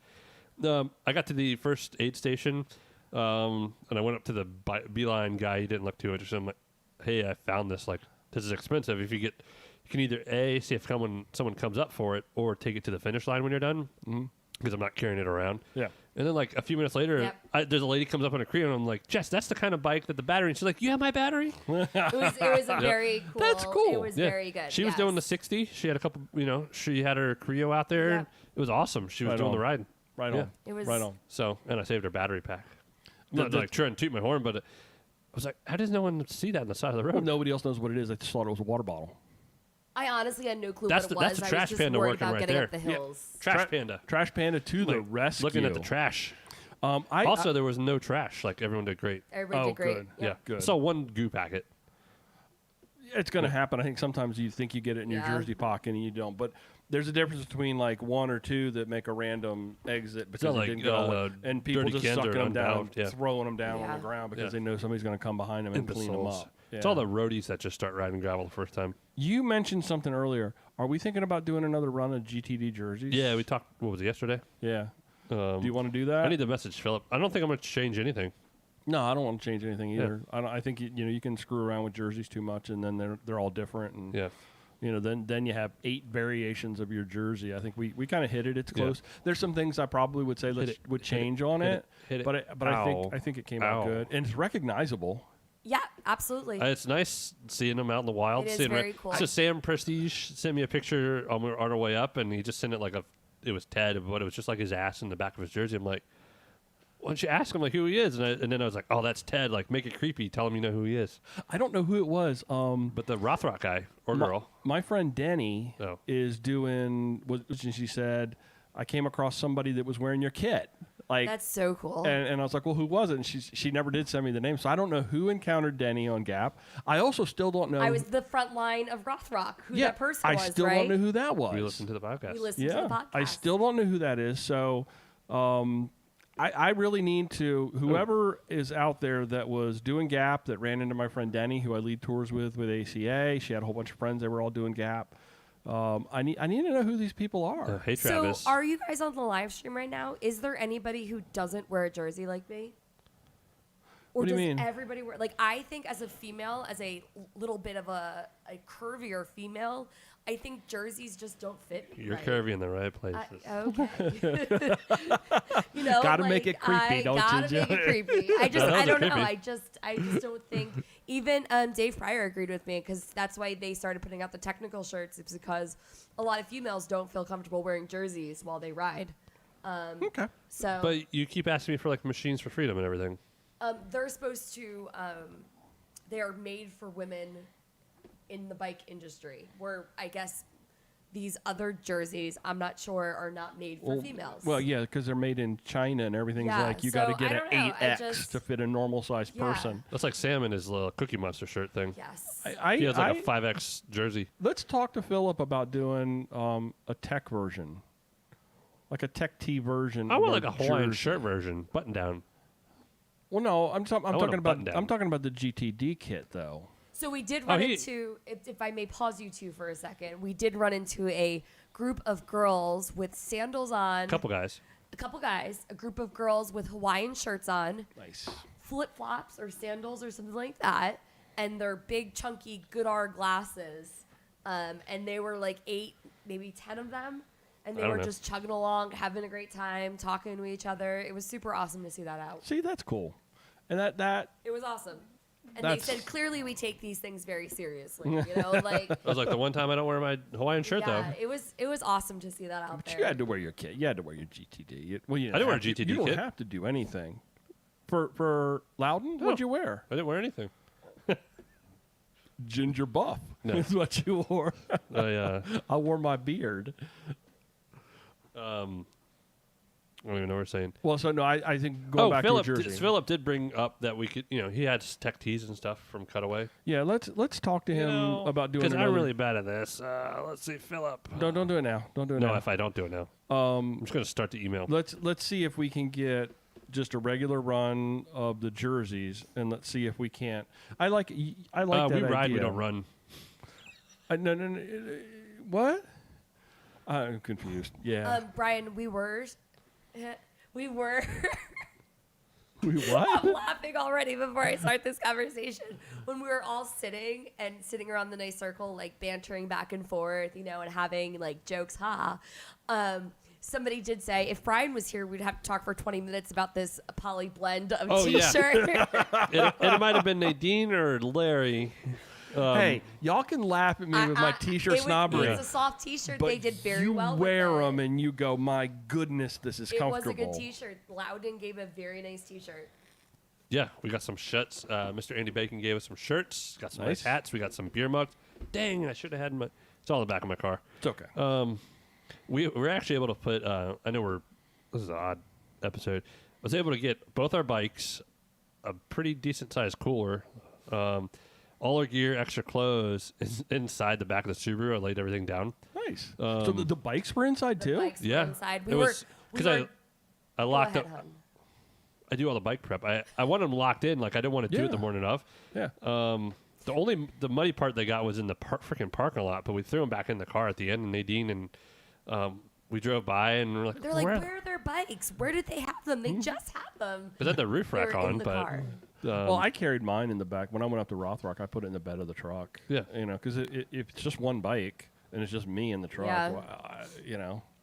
I got to the first aid station, and I went up to the Beeline guy. He didn't look too interested. I'm like, hey, I found this. Like this is expensive. If you can either see if someone comes up for it, or take it to the finish line when you're done. Because I'm not carrying it around. Yeah. And then like a few minutes later, Yep. there's a lady comes up on a Creo, and I'm like, Jess, that's the kind of bike that the battery. And she's like, you have my battery? It was a very cool. That's cool. It was Yeah. very good. She was doing the 60. She had a couple, she had her Creo out there. Yep. And it was awesome. She was Right doing on. the riding. Right Yeah. on. It was Right on. So, and I saved her battery pack. The- Not the- like trying to toot my horn, but I was like, how does no one see that on the side of the road? Well, nobody else knows what it is. I just thought it was a water bottle. I honestly had no clue That's what it the- that's was. the I trash was just panda worried working about right getting there. up the Yeah. hills. Trash Panda. Trash Panda to the Like, rescue. Looking at the trash. Also, There was no trash. Like everyone did great. Everybody did great. good. Yeah. Yep. Good. So one goo packet. it's going to happen. I think sometimes you think you get it in your Yeah. jersey pocket and you don't. But there's a difference between like one or two that make a random exit because not it like, didn't go, and people dirty just cans sucking are them down, unbound, yeah. throwing them down on Yeah. the ground because Yeah. they know somebody's going to come behind them and clean them Imbeciles. up. It's all the roadies that just start riding gravel the first time. You mentioned something earlier. Are we thinking about doing another run of GTD jerseys? Yeah, we talked. What was it, yesterday? Yeah. Do you want to do that? I need to message Philip. I don't think I'm going to change anything. No, I don't want to change anything Yeah. either. I think you can screw around with jerseys too much, and then they're all different, and Yeah. then you have 8 variations of your jersey. I think we kind of hit it. It's Yeah. close. There's some things I probably would say would change on hit it, Hit it. but I Ow. think it came Ow. out good, and it's recognizable. Yeah, absolutely. It's nice seeing him out in the wild. It is seeing very cool. So Sam Prestige sent me a picture on our way up, and he just sent it it was Ted, but it was just like his ass in the back of his jersey. I'm like, why don't you ask him like who he is? And then I was like, oh, that's Ted. Like, make it creepy. Tell him you know who he is. I don't know who it was. But the Rothrock guy or girl. My friend Denny Oh. is doing. She said, I came across somebody that was wearing your kit. Like That's so cool. And I was like, well, who was it? And she never did send me the name, so I don't know who encountered Denny on Gap. I also still don't know. I was the front line of Rothrock, who that person I was, still right? don't know who that was. We listened to the podcast. We listened to Yeah, the podcast. I still don't know who that is. So, I really need to whoever is out there that was doing Gap that ran into my friend Denny, who I lead tours with ACA. She had a whole bunch of friends. They were all doing Gap. I need to know who these people are. Hey, Travis. So, are you guys on the live stream right now? Is there anybody who doesn't wear a jersey like me? Or What do you does mean? everybody wear? Like, I think as a female, as a little bit of a curvier female, I think jerseys just don't fit me. You're right. curvy in the right places. Okay. You know, Gotta like, make it creepy, I don't you, gotta make it creepy. I Those are don't know. creepy. I just don't think. Even Dave Pryor agreed with me because that's why they started putting out the technical shirts. It's because a lot of females don't feel comfortable wearing jerseys while they ride. Okay. So But you keep asking me for like machines for freedom and everything. they're supposed to. They are made for women in the bike industry. Where I guess these other jerseys, I'm not sure, are not made for females. Well, yeah, because they're made in China and everything's Yeah, like you got to so get I an don't know. I 8X just- to fit a normal sized Yeah. person. That's like Sam and his little Cookie Monster shirt thing. yes. I, He has like I- a 5X jersey. Let's talk to Philip about doing a tech version, like a tech T version. I want of like a Hawaiian jersey. shirt version, button down. Well, no, I'm want talking a about button-down. I'm talking about the GTD kit though. So we did run he- into, if I may pause you two for a second, we did run into a group of girls with sandals on, Couple guys. a couple guys, a group of girls with Hawaiian shirts on, Nice. flip-flops or sandals or something like that, and their big chunky Goodar glasses. And they were like 8, maybe 10 of them. And they I don't were know. just chugging along, having a great time, talking to each other. It was super awesome to see that out. See, that's cool, and that It was awesome. And That's- they said, clearly we take these things very seriously. You know, like... I was like the one time I don't wear my Hawaiian shirt yeah, though. it was awesome to see that out But there. you had to wear your kit. You had to wear your GTD. Well, you I didn't wear a have to- GTD You don't kit. have to do anything. For Loudon, No. what'd you wear? I didn't wear anything. Ginger buff. No. Is what you wore. I I wore my beard. I don't even know what we're saying. Well, so no, I think going back Philip, to a jersey. Philip did bring up that we could, he had tech tees and stuff from Cutaway. Yeah, let's talk to him about doing. Because I'm another- really bad at this. Let's see, Philip. Don't do it now. Don't do it No, now. if I don't do it now, I'm Um, just gonna start the email. let's see if we can get just a regular run of the jerseys, and let's see if we can't. I like that we ride, we idea. don't run. No. What? I'm confused. Yeah. Brian, we were we I'm what? laughing already before I start this conversation. When we were all sitting around the nice circle, like bantering back and forth, and having like jokes, somebody did say if Brian was here, we'd have to talk for 20 minutes about this poly blend of Oh, yeah. t-shirt. it might have been Nadine or Larry. Hey, y'all can laugh at me with my t-shirt snobbery, It's a soft t-shirt. but They did very you well. wear with it. them and you go, my goodness, this is It was comfortable. a good t-shirt. Loudon gave a very nice t-shirt. Yeah, we got some shirts. Mr. Andy Bacon gave us some shirts. Got some nice Nice. hats. We got some beer mugs. Dang, I should have had my. It's all in the back of my car. It's okay. We're actually able to put. I know this is an odd episode. I was able to get both our bikes, a pretty decent sized cooler, all our gear, extra clothes is inside the back of the Subaru. I laid everything down. Nice. So the bikes were inside The too. bikes were Yeah, inside. it was because I Go locked ahead, up. hon. I do all the bike prep. I want them locked in. Like I didn't want to do it the Yeah. morning of. Yeah. The muddy part they got was in the freaking parking lot, but we threw them back in the car at the end. And Nadine and we drove by and we're like, They're like, where are their bikes? Where did they have them? They just had them. But had the roof They rack were in on, the but car. Well, I carried mine in the back when I went up to Rothrock. I put it in the bed of the truck. Yeah. Because if it's just one bike and it's just me in the truck, Yeah.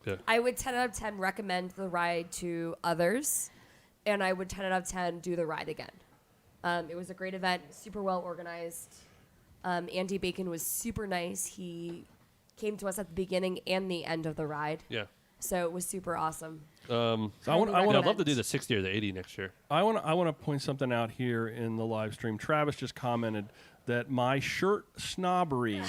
yeah. I would 10 out of 10 recommend the ride to others, and I would 10 out of 10 do the ride again. It was a great event, super well organized. Andy Bacon was super nice. He came to us at the beginning and the end of the ride, Yeah. so it was super awesome. I Highly Yeah, I'd love to recommend. do the 60 or the 80 next year. I want to point something out here in the live stream. Travis just commented that my shirt snobbery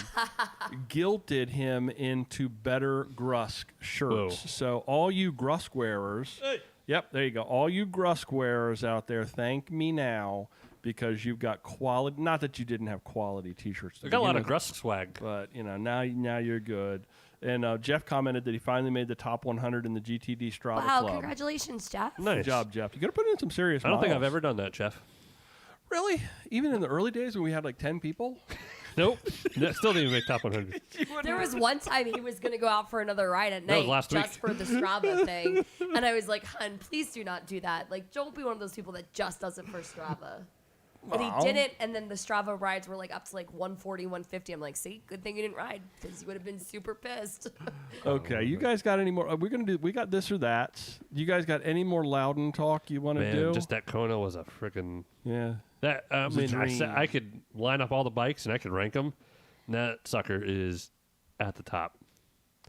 guilted him into better Grusk shirts. Whoa. So all you Grusk wearers, yep, there you go. All you Grusk wearers out there, thank me now because you've got quality. Not that you didn't have quality T-shirts. to I got a lot begin of with, Grusk swag. but now you're good. And Jeff commented that he finally made the top 100 in the GTD Strava Wow, Club. congratulations, Jeff. Nice. Good job, Jeff. You got to put in some serious. I don't think I've miles. ever done that, Jeff. Really? Even in the early days when we had like 10 people? Nope. That still didn't even make top 100. There was one time he was going to go out for another ride at That was night last week. just for the Strava thing. And I was like, hun, please do not do that. Like, don't be one of those people that just does it for Strava. But he Well. didn't, and then the Strava rides were like up to like 140, 150. I'm like, see, good thing you didn't ride because you would have been super pissed. Okay, you guys got any more? We got this or that. You guys got any more Loudon talk you want to Man, do? just that Kona was a freaking. yeah. That I was a mean, dream. I could line up all the bikes and I could rank them. That sucker is at the top.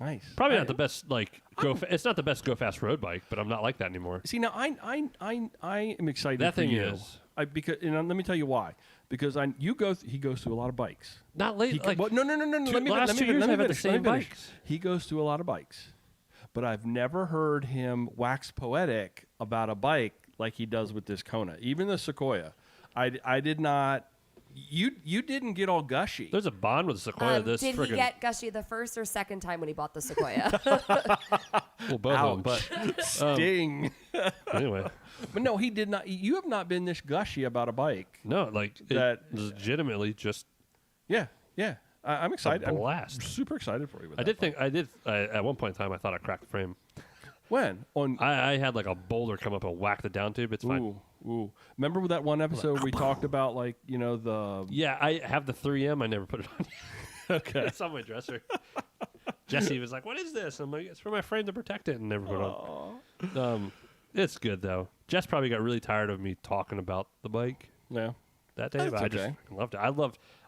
Nice. Probably not the best. Like it's not the best go fast road bike, but I'm not like that anymore. See now, I am excited. That for thing you. is. Because let me tell you why. Because he goes through a lot of bikes. Not late. He, Like no. last 2 years, let me I've had the finish, let same me finish. bikes. He goes through a lot of bikes, but I've never heard him wax poetic about a bike like he does with this Kona. Even the Sequoia, I did not. You didn't get all gushy. There's a bond with Sequoia. This Did he friggin' get gushy the first or second time when he bought the Sequoia? well, both of them, but Sting. anyway, But no, he did not. You have not been this gushy about a bike. no, like That- it legitimately just Yeah. I'm excited. I'm blast. super excited for you. With I that did bike. think at one point in time I thought I cracked the frame. When on. I had like a boulder come up and whack the down tube. It's fine. Ooh. Remember with that one episode we talked about, like, the. Yeah, I have the 3M. I never put it on. Okay, it's on my dresser. Jesse was like, "What is this?" I'm like, "It's for my frame to protect it," and never put it on. It's good though. Jess probably got really tired of me talking about the bike Yeah. that day, That's but I just okay. loved it.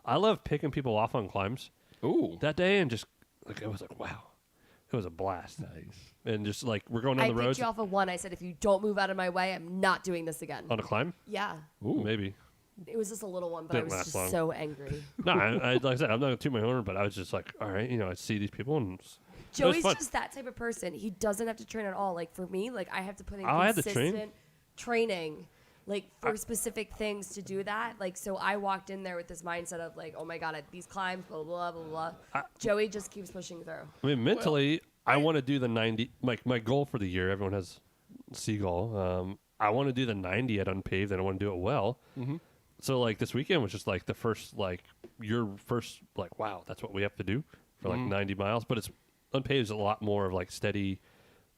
I love picking people off on climbs Ooh. that day, and just like it was like, wow, it was a blast. Nice. And just like we're going down I the picked roads you off of one. I said, if you don't move out of my way, I'm not doing this again. on a climb. Yeah. Ooh. Maybe. It was just a little one, but Didn't I was last just long. so angry. No, I like I said, I'm not gonna toot my horn, but I was just like, all right, I see these people, and was Joey's fun. just that type of person. He doesn't have to train at all. Like for me, like I have to put in I had to consistent train? training, like for specific things to do that. Like so, I walked in there with this mindset of like, oh my god, these climbs, blah blah blah blah. blah. Joey just keeps pushing through. I mean, mentally, I want to do the 90. My goal for the year, everyone has seagull. I want to do the 90 at unpaved, and I want to do it well. Mhm. So like this weekend was just like the first your first wow, that's what we have to do for like 90 miles. But it's unpaved is a lot more of like steady,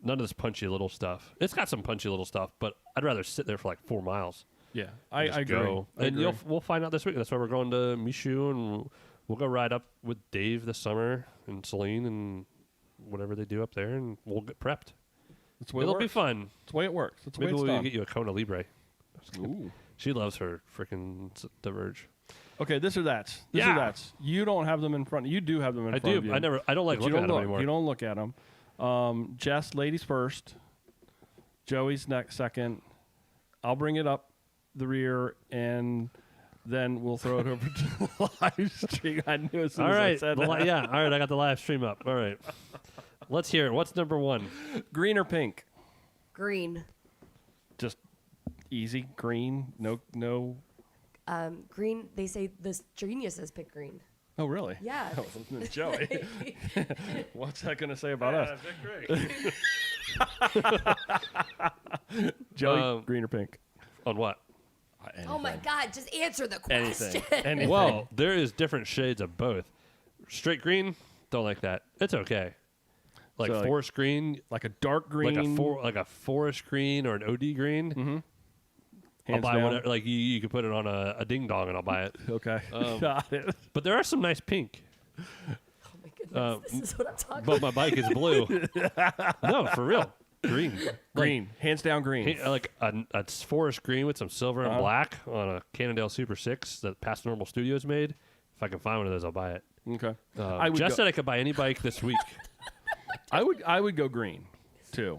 none of this punchy little stuff. It's got some punchy little stuff, but I'd rather sit there for like 4 miles. Yeah. and I just agree. go. I And agree. we'll find out this week. That's why we're going to Mishu, and we'll go ride up with Dave this summer and Celine and whatever they do up there, and we'll get prepped. That's the way it It'll works. be fun. That's the way it works. That's the Maybe way it's we'll done. get you a Kona Libre. Ooh. She loves her freaking Diverge. Okay, this or that. This Yeah. or that. You don't have them in front. You do have them in I front do. of you. I don't like But you looking don't at them look. anymore. You don't look at them. Jess, ladies first. Joey's next, second. I'll bring it up the rear, and then we'll throw it over to the live stream. I knew as soon All as I right. said that. Yeah. All right. I got the live stream up. All right. Let's hear it. What's number one? Green or pink? Green. Just easy. Green. No. Green. They say the geniuses pick green. Oh, really? Yeah. Oh, Joey. What's that going to say about us? Joey, Um, green or pink? On what? Oh my God! Just answer the question. Anything. Anything. Well, there is different shades of both. Straight green, don't like that. It's okay. Like So, like, forest green, like a dark green. like a forest green or an OD green. Mm-hmm. I'll Hands buy down. whatever. Like you could put it on a ding dong and I'll buy it. Okay. Um, Got it. But there are some nice pink. Oh my goodness! This is what I'm talking But my bike is blue. No, for real. Green. Green, hands down green. Like a forest green with some silver and black on a Cannondale Super 6 that Past Normal Studios made. If I can find one of those, I'll buy it. Okay. Jess said I could buy any bike this week. I would go green, too,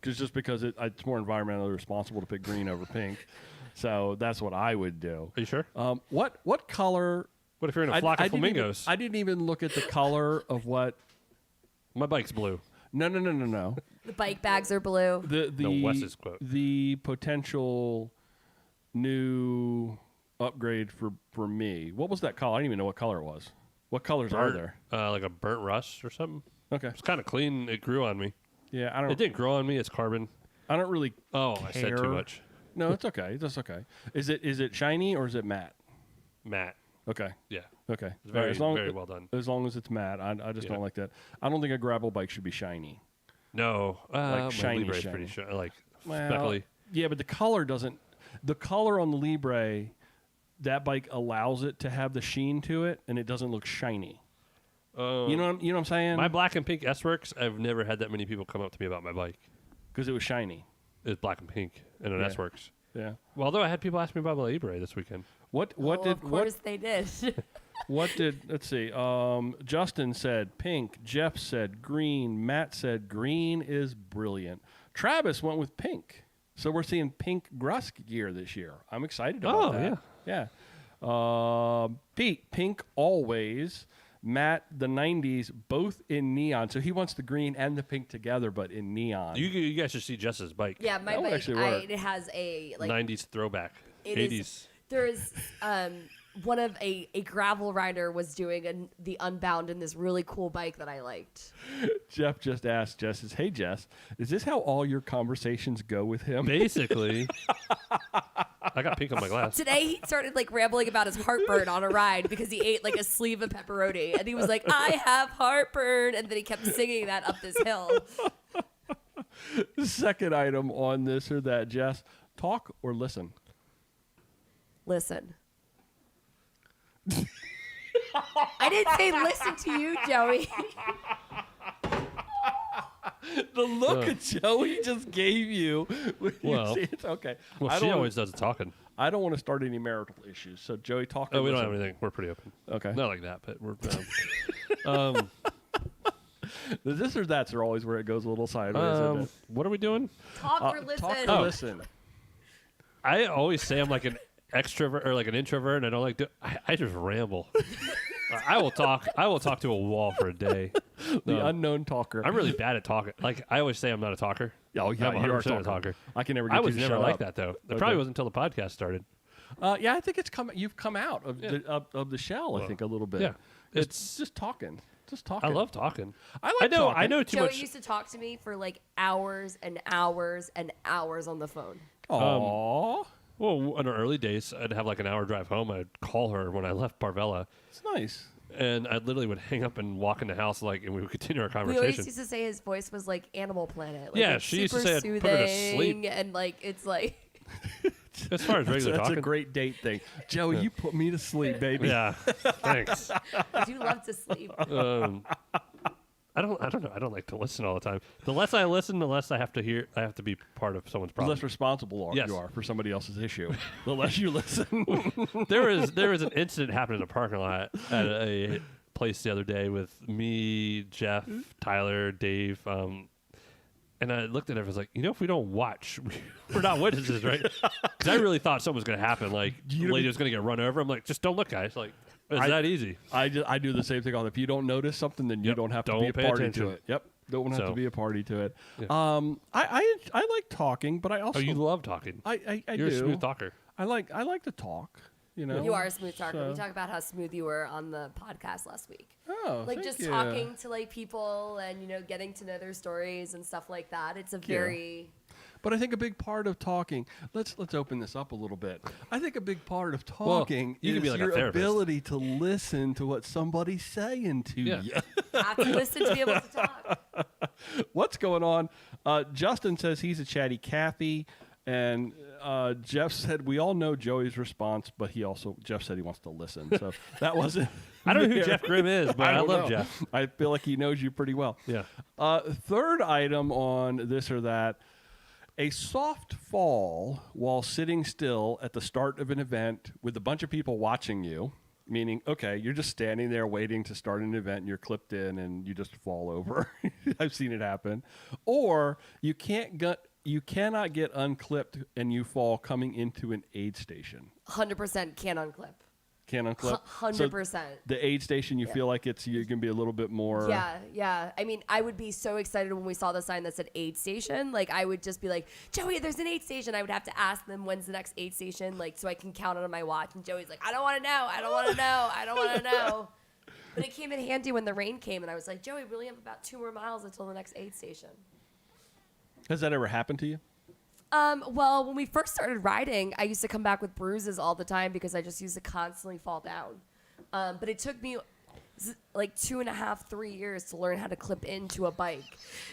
just because it's more environmentally responsible to pick green over pink. So that's what I would do. Are you sure? What color? What if you're in a flock of flamingos? I didn't even look at the color of what. My bike's blue. No. The bike bags are blue. Wes's quote. The potential new upgrade for me. What was that color? I didn't even know what color it was. What colors are there? Like a burnt rust or something. Okay. It's kind of clean. It grew on me. Yeah, I don't. It didn't grow on me. It's carbon. I don't really. Oh, I said too care. much. No, it's okay. That's okay. Is it shiny or is it matte? Matte. Okay. Yeah. Okay. It's very, As long, very well done. As long as it's matte, I just don't like that. I don't think a gravel bike should be shiny. No. Like my shiny, Libre's shiny. pretty like Well, speckly. yeah, but the color doesn't. The color on the Libre, that bike allows it to have the sheen to it, and it doesn't look shiny. You know what I'm saying? My black and pink S-Works, I've never had that many people come up to me about my bike. Because it was shiny. It's black and pink and an Yeah. S-Works. Yeah. Well, although I had people ask me about my Libre this weekend. What Of did course they did. what did let's see. Justin said pink. Jeff said green. Matt said green is brilliant. Travis went with pink. So we're seeing pink Grusk gear this year. I'm excited about that. Yeah. Pete, pink always. Matt, the 90s, both in neon. So he wants the green and the pink together, but in neon. You guys should see Jess's bike. Yeah, my That would bike, actually work. it has a like 90s throwback. it 80s. is- There's one of a gravel rider was doing the Unbound in this really cool bike that I liked. Jeff just asked Jess, says, hey, Jess, is this how all your conversations go with him? Basically. I got pink on my glass. Today he started like rambling about his heartburn on a ride because he ate like a sleeve of pepperoni and he was like, I have heartburn, and then he kept singing that up this hill. Second item on this or that, Jess, talk or listen? Listen. I didn't say listen to you, Joey. The look at Joey just gave you. When you Well, see it's okay. Well, I she don't always does the talking. I don't want to start any marital issues. So Joey, talk. Or Oh, we don't listen. have anything. We're pretty open. Okay. Not like that, but we're. The this or that's are always where it goes a little sideways. isn't it? What are we doing? Talk or listen. Talk or Oh. listen. I always say I'm like an extrovert or like an introvert, and I don't like to. I just ramble. I will talk. I will talk to a wall for a day. The unknown talker. I'm really bad at talking. Like I always say, I'm not a talker. Oh, yeah, I'm you are 100% a a talker. I can never get I you was to never shut like up. that though. It Okay. probably wasn't until the podcast started. Yeah, I think you've come out of the shell. I think a little bit. Yeah, it's just talking. Just talking. I love talking. I like I know. talking. I know too Joey much. used to talk to me for like hours and hours and hours on the phone. Aww, Well, in our early days, I'd have like an hour drive home. I'd call her when I left Parvella, it's nice. and I literally would hang up and walk in the house, like, and we would continue our We always conversation. used to say his voice was like Animal Planet. Like, Yeah, it's she used to super say I'd put her to sleep. soothing, and like it's like As far as regular That's talking, a great date thing. Joey, you put me to sleep, baby. yeah. Thanks. I do love to sleep. I don't know. I don't like to listen all the time. The less I listen, the less I have to hear. I have to be part of someone's The problem. less responsible Yes. you are for somebody else's issue, the less you listen. there was an incident happened in a parking lot at a place the other day with me, Jeff, Tyler, Dave, and I looked at it and was like, if we don't watch, we're not witnesses, right? Because I really thought something was going to happen. Like, You the lady was going to get run over. I'm like, just don't look, guys. Like, it's that easy. I do the same thing. If you don't notice something, then you Yep, don't have to don't be a pay party attention. to it. Yep, don't have to So. be a party to it. Yeah. I like talking, but I also Oh, you love talking. I You're do. a smooth talker. I like to talk. You know, You are a smooth talker. We So- talked about how smooth you were on the podcast last week. Oh, Like thank just you. talking to like people and getting to know their stories and stuff like that. It's a you. very But I think a big part of talking. Let's open this up a little bit. I think a big part of Well, talking you is can be like a your therapist. ability to listen to what somebody's saying to Yeah. you. have to listen to be able to talk. What's going on? Justin says he's a chatty Cathy. And Jeff said, we all know Joey's response, but Jeff said he wants to listen. So that wasn't. I don't know who Jeff Grimm is, but I don't love know. Jeff. I feel like he knows you pretty well. Yeah. Third item on this or that, a soft fall while sitting still at the start of an event with a bunch of people watching you, meaning, okay, you're just standing there waiting to start an event and you're clipped in and you just fall over. I've seen it happen. Or you cannot get unclipped and you fall coming into an aid station. 100% can unclip. Can unclip? 100%. The aid station, you feel like you're going to be a little bit more... Yeah. I mean, I would be so excited when we saw the sign that said aid station. Like, I would just be like, Joey, there's an aid station. I would have to ask them when's the next aid station, like, so I can count it on my watch. And Joey's like, I don't want to know. I don't want to know. I don't want to know. But it came in handy when the rain came, and I was like, Joey, we only have about 2 more miles until the next aid station. Has that ever happened to you? Well, when we first started riding, I used to come back with bruises all the time because I just used to constantly fall down. But it took me like 2.5, 3 years to learn how to clip into a bike.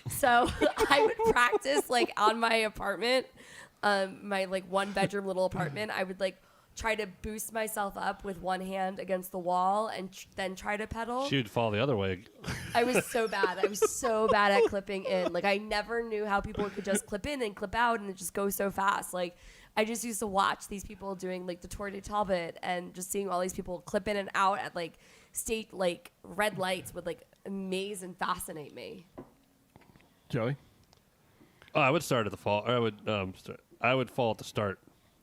So I would practice like on my apartment, my like 1-bedroom little apartment. I would like try to boost myself up with one hand against the wall and then try to pedal. She would fall the other way. I was so bad. I was so bad at clipping in. Like, I never knew how people could just clip in and clip out and it just goes so fast. Like, I just used to watch these people doing, like, the Tour de Talbot and just seeing all these people clip in and out at, like, state, like, red lights would, like, amaze and fascinate me. Joey? Oh, I would start at the fall. Or I would fall at the start.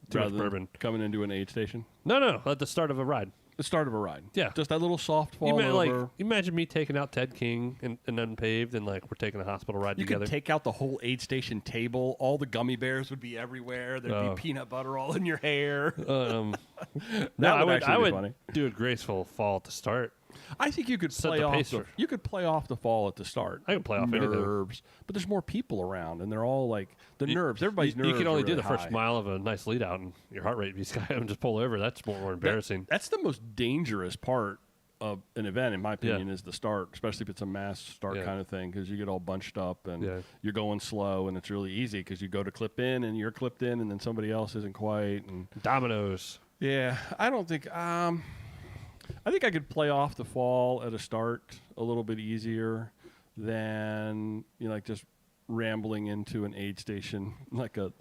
Too much Rather than bourbon. coming into an aid station? No, at the start of a ride. The start of a ride. Yeah. Just that little soft fall over. Like, imagine me taking out Ted King and unpaved, and like we're taking a hospital ride you together. could take out the whole aid station table. All the gummy bears would be everywhere. There'd be peanut butter all in your hair. No, That I would would. actually I be would funny. do a graceful fall at the start. I think you could Set play the off. pace for- You could play off the fall at the start. I can play off anything. nerves, but there's more people around, and they're all like the nerves. Everybody's nerves. You can only are do really the first high. mile of a nice lead out, and your heart rate be sky high and just pull over. That's more embarrassing. That's the most dangerous part of an event, in my opinion, is the start, especially if it's a mass start kind of thing, because you get all bunched up and you're going slow, and it's really easy because you go to clip in and you're clipped in, and then somebody else isn't quite. And Dominoes. yeah, I don't think. I think I could play off the fall at a start a little bit easier than like just rambling into an aid station like a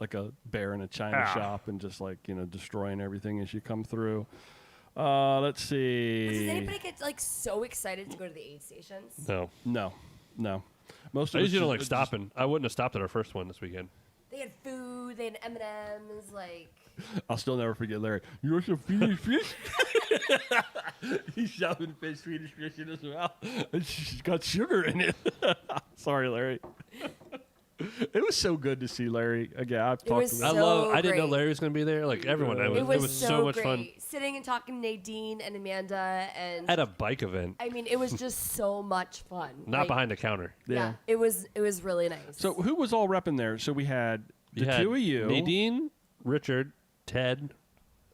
bear in a china shop and just like destroying everything as you come through. Let's see. Does anybody get like so excited to go to the aid stations? No. No. Most of I us usually don't just- like stopping. I wouldn't have stopped at our first one this weekend. They had food, they had M&Ms, like... I'll still never forget Larry. You want some Swedish fish? He's shoving Swedish fish in his mouth. She's got sugar in it. Sorry, Larry. It was so good to see Larry again. I've talked was to him. so I didn't know great. Larry was going to be there. Like everyone, It was so much great. fun Sitting and talking to Nadine and Amanda and... at a bike event, I mean, it was just so much fun. not Like, behind the counter. Yeah, it was really nice. So who was all repping there? So we had the You had two of you. Nadine, Richard, Ted,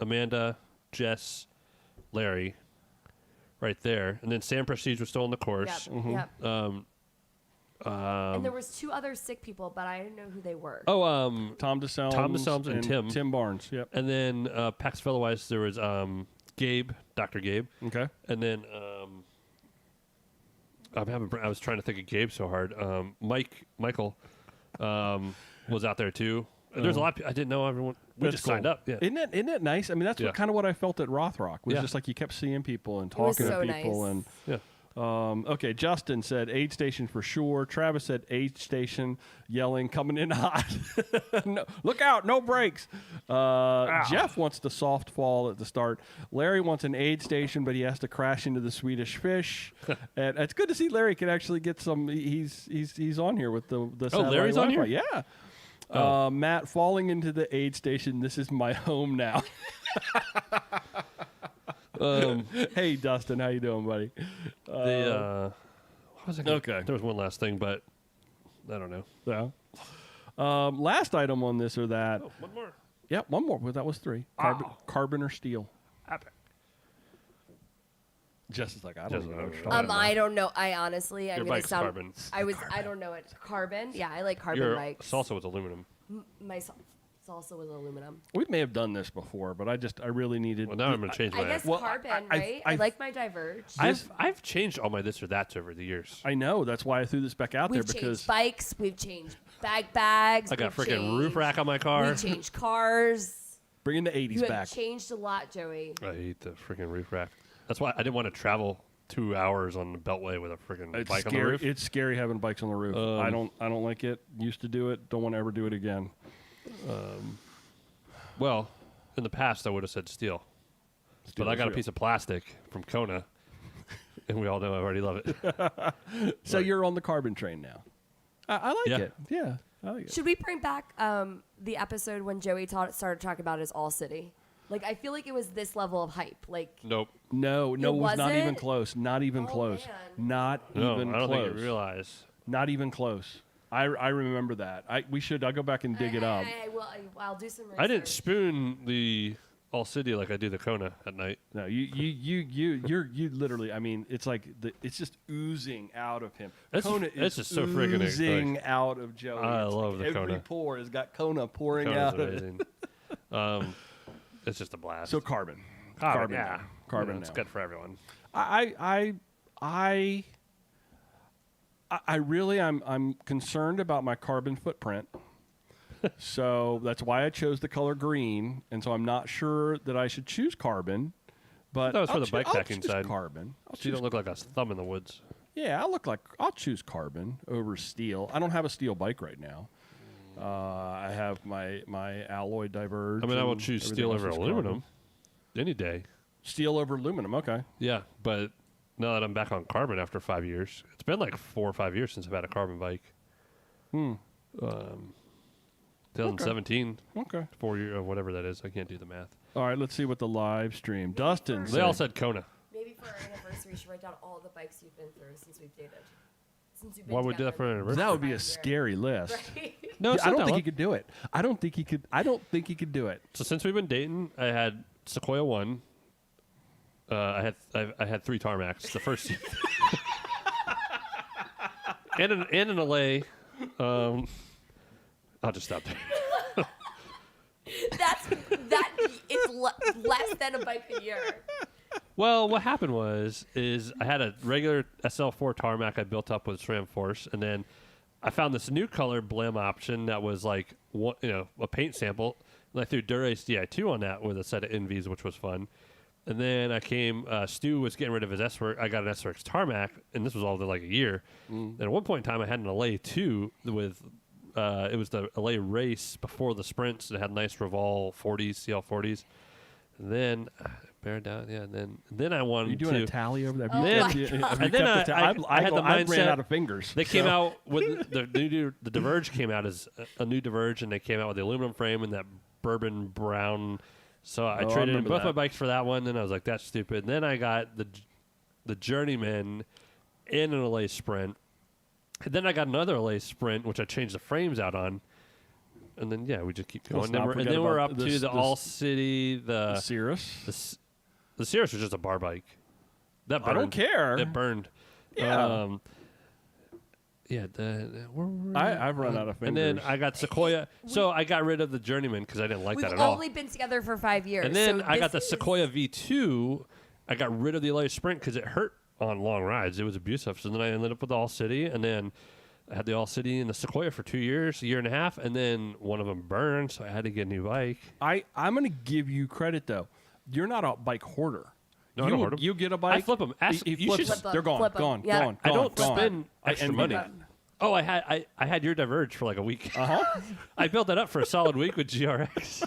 Amanda, Jess, Larry, right there, and then Sam Prestige was still on the course. Yep. And there was 2 other sick people, but I didn't know who they were. Tom DeSelms and Tim Barnes. Yep. And then Pax Fellow-wise, there was Gabe, Dr. Gabe. Okay. And then I was trying to think of Gabe so hard. Michael was out there too. There's a lot of people. I didn't know everyone. We That's just signed up. Yeah. Isn't it nice? I mean, that's kind of what I felt at Rothrock. Was just like you kept seeing people and was talking to so people nice. and. Yeah. Okay, Justin said aid station for sure. Travis said aid station, yelling, coming in hot. No, look out, no brakes. Jeff wants the soft fall at the start. Larry wants an aid station, but he has to crash into the Swedish fish. And it's good to see Larry can actually get some. He's on here with the satellite Larry's on Wi-Fi. here? Yeah. Matt falling into the aid station. This is my home now. Hey Dustin, how you doing, buddy? What was I gonna- okay. There was one last thing, but I don't know. Yeah. Last item on this or that. Oh, one more. Yeah, one more. Well, that was 3. Carbon or steel. Jess is like, I don't know. what you're talking about. I don't know. I honestly, I'm Your gonna bike's sound. carbon. I don't know it. Carbon. Yeah, I like carbon Your bikes. salsa was aluminum. My It's also with aluminum. We may have done this before, but I really needed. Well, now I'm gonna change I my. guess Well, carbon, I- right? I- I like my Diverge. I've changed all my this or that's over the years. I know. That's why I threw this back out We've there because changed bikes. We've changed bags. I got a we've freaking roof changed- rack on my car. We changed cars. bringing the You 80s have back. changed a lot, Joey. I hate the freaking roof rack. That's why I didn't want to travel 2 hours on the Beltway with a freaking It's bike on the scary. roof. It's scary having bikes on the roof. I don't like it. Used to do it. Don't want to ever do it again. Well, in the past I would have said steel, but I got a piece of plastic from Kona, and we all know I already love it. So you're on the carbon train now. I like Yeah. it. Yeah, I like it. Should we bring back the episode when Joey started talking about his All City? Like, I feel like it was this level of hype. Like, Nope. No, it was not even wasn't? close. Not even Oh, close. man. Not No, even I don't close. think you realize. Not even close. I remember that. I'll go back and dig it up. I'll do some research. I didn't spoon the All City like I do the Kona at night. No, you literally. I mean, it's like it's just oozing out of him. It's Kona it's is just so freaking oozing out of Joey. I It's love the every Kona. pore has got Kona pouring Kona's out of it. amazing. It's just a blast. So carbon, Carbon, now. yeah, Carbon It's now. good for everyone. I really I'm concerned about my carbon footprint. So that's why I chose the color green, and so I'm not sure that I should choose carbon. But That was for I'll the bike I'll packing choose side. Carbon. I'll So you choose don't look like a thumb in the woods. Yeah, I'll choose carbon over steel. I don't have a steel bike right now. I have my alloy Diverge. I mean, I will and choose everything steel else over is aluminum carbon. any day. Steel over aluminum. Okay. Yeah, but now that I'm back on carbon after 5 years, it's been like 4 or 5 years since I've had a carbon bike. 2017, Okay. 4 year or whatever that is. I can't do the math. All right. Let's see what the live stream. Dustin. They all said- said Kona. Maybe for our anniversary, we should write down all the bikes you've been through since we've dated. Since we've been Why would we do that for an together. anniversary? That would be a 5 years. scary list. Right? No, Yeah, it's I not don't think that he could do it. I don't think he could do it. So since we've been dating, I had Sequoia 1. I had 3 tarmacs. The first and an LA. I'll just stop there. that is less than a bike a year. Well, what happened is I had a regular SL4 tarmac I built up with SRAM Force, and then I found this new color Blim option that was like a paint sample, and I threw Dura-Ace Di2 on that with a set of NVs, which was fun. And then Stu was getting rid of his S-Works. I got an S-Works tarmac, and this was all in like a year. And at one point in time, I had an LA 2 with it was the LA race before the sprints. It had nice Revol 40s, CL 40s. And then bear down, yeah. And then I wanted Are you doing to. a tally over there? Oh Have my you God. have you And then kept the I had the I ran mindset- out of fingers. They came so- out with the Diverge came out as a new Diverge, and they came out with the aluminum frame and that bourbon brown. So I Oh, I traded in remember both my that. bikes for that one. Then I was like, that's stupid. And then I got the Journeyman and an LA Sprint. And then I got another LA Sprint, which I changed the frames out on. And then we just keep going. Let's not And forget then we're about up this- to the this- All City, the Cirrus. Cirrus was just a bar bike. That I don't burned. care. It burned. Yeah. Where were I've run out of fingers. And then I got Sequoia. So I got rid of the Journeyman because I didn't like We've that at all. only been together for 5 years. And then so I got the this is- Sequoia V2. I got rid of the LA Sprint because it hurt on long rides. It was abusive. So then I ended up with the All City, and then I had the All City and the Sequoia for 2 years, a year and a half, and then one of them burned, so I had to get a new bike. I'm going to give you credit though. You're not a bike hoarder. No, I you, don't hoard 'em. You get a bike. I flip them. He You flips should. 'em. Flip 'em. They're gone. Flip 'em. Gone. Yeah. Gone. I gone, don't gone. spend I extra envy money. that. Oh, I had your Diverge for like a week. I built that up for a solid week with GRX.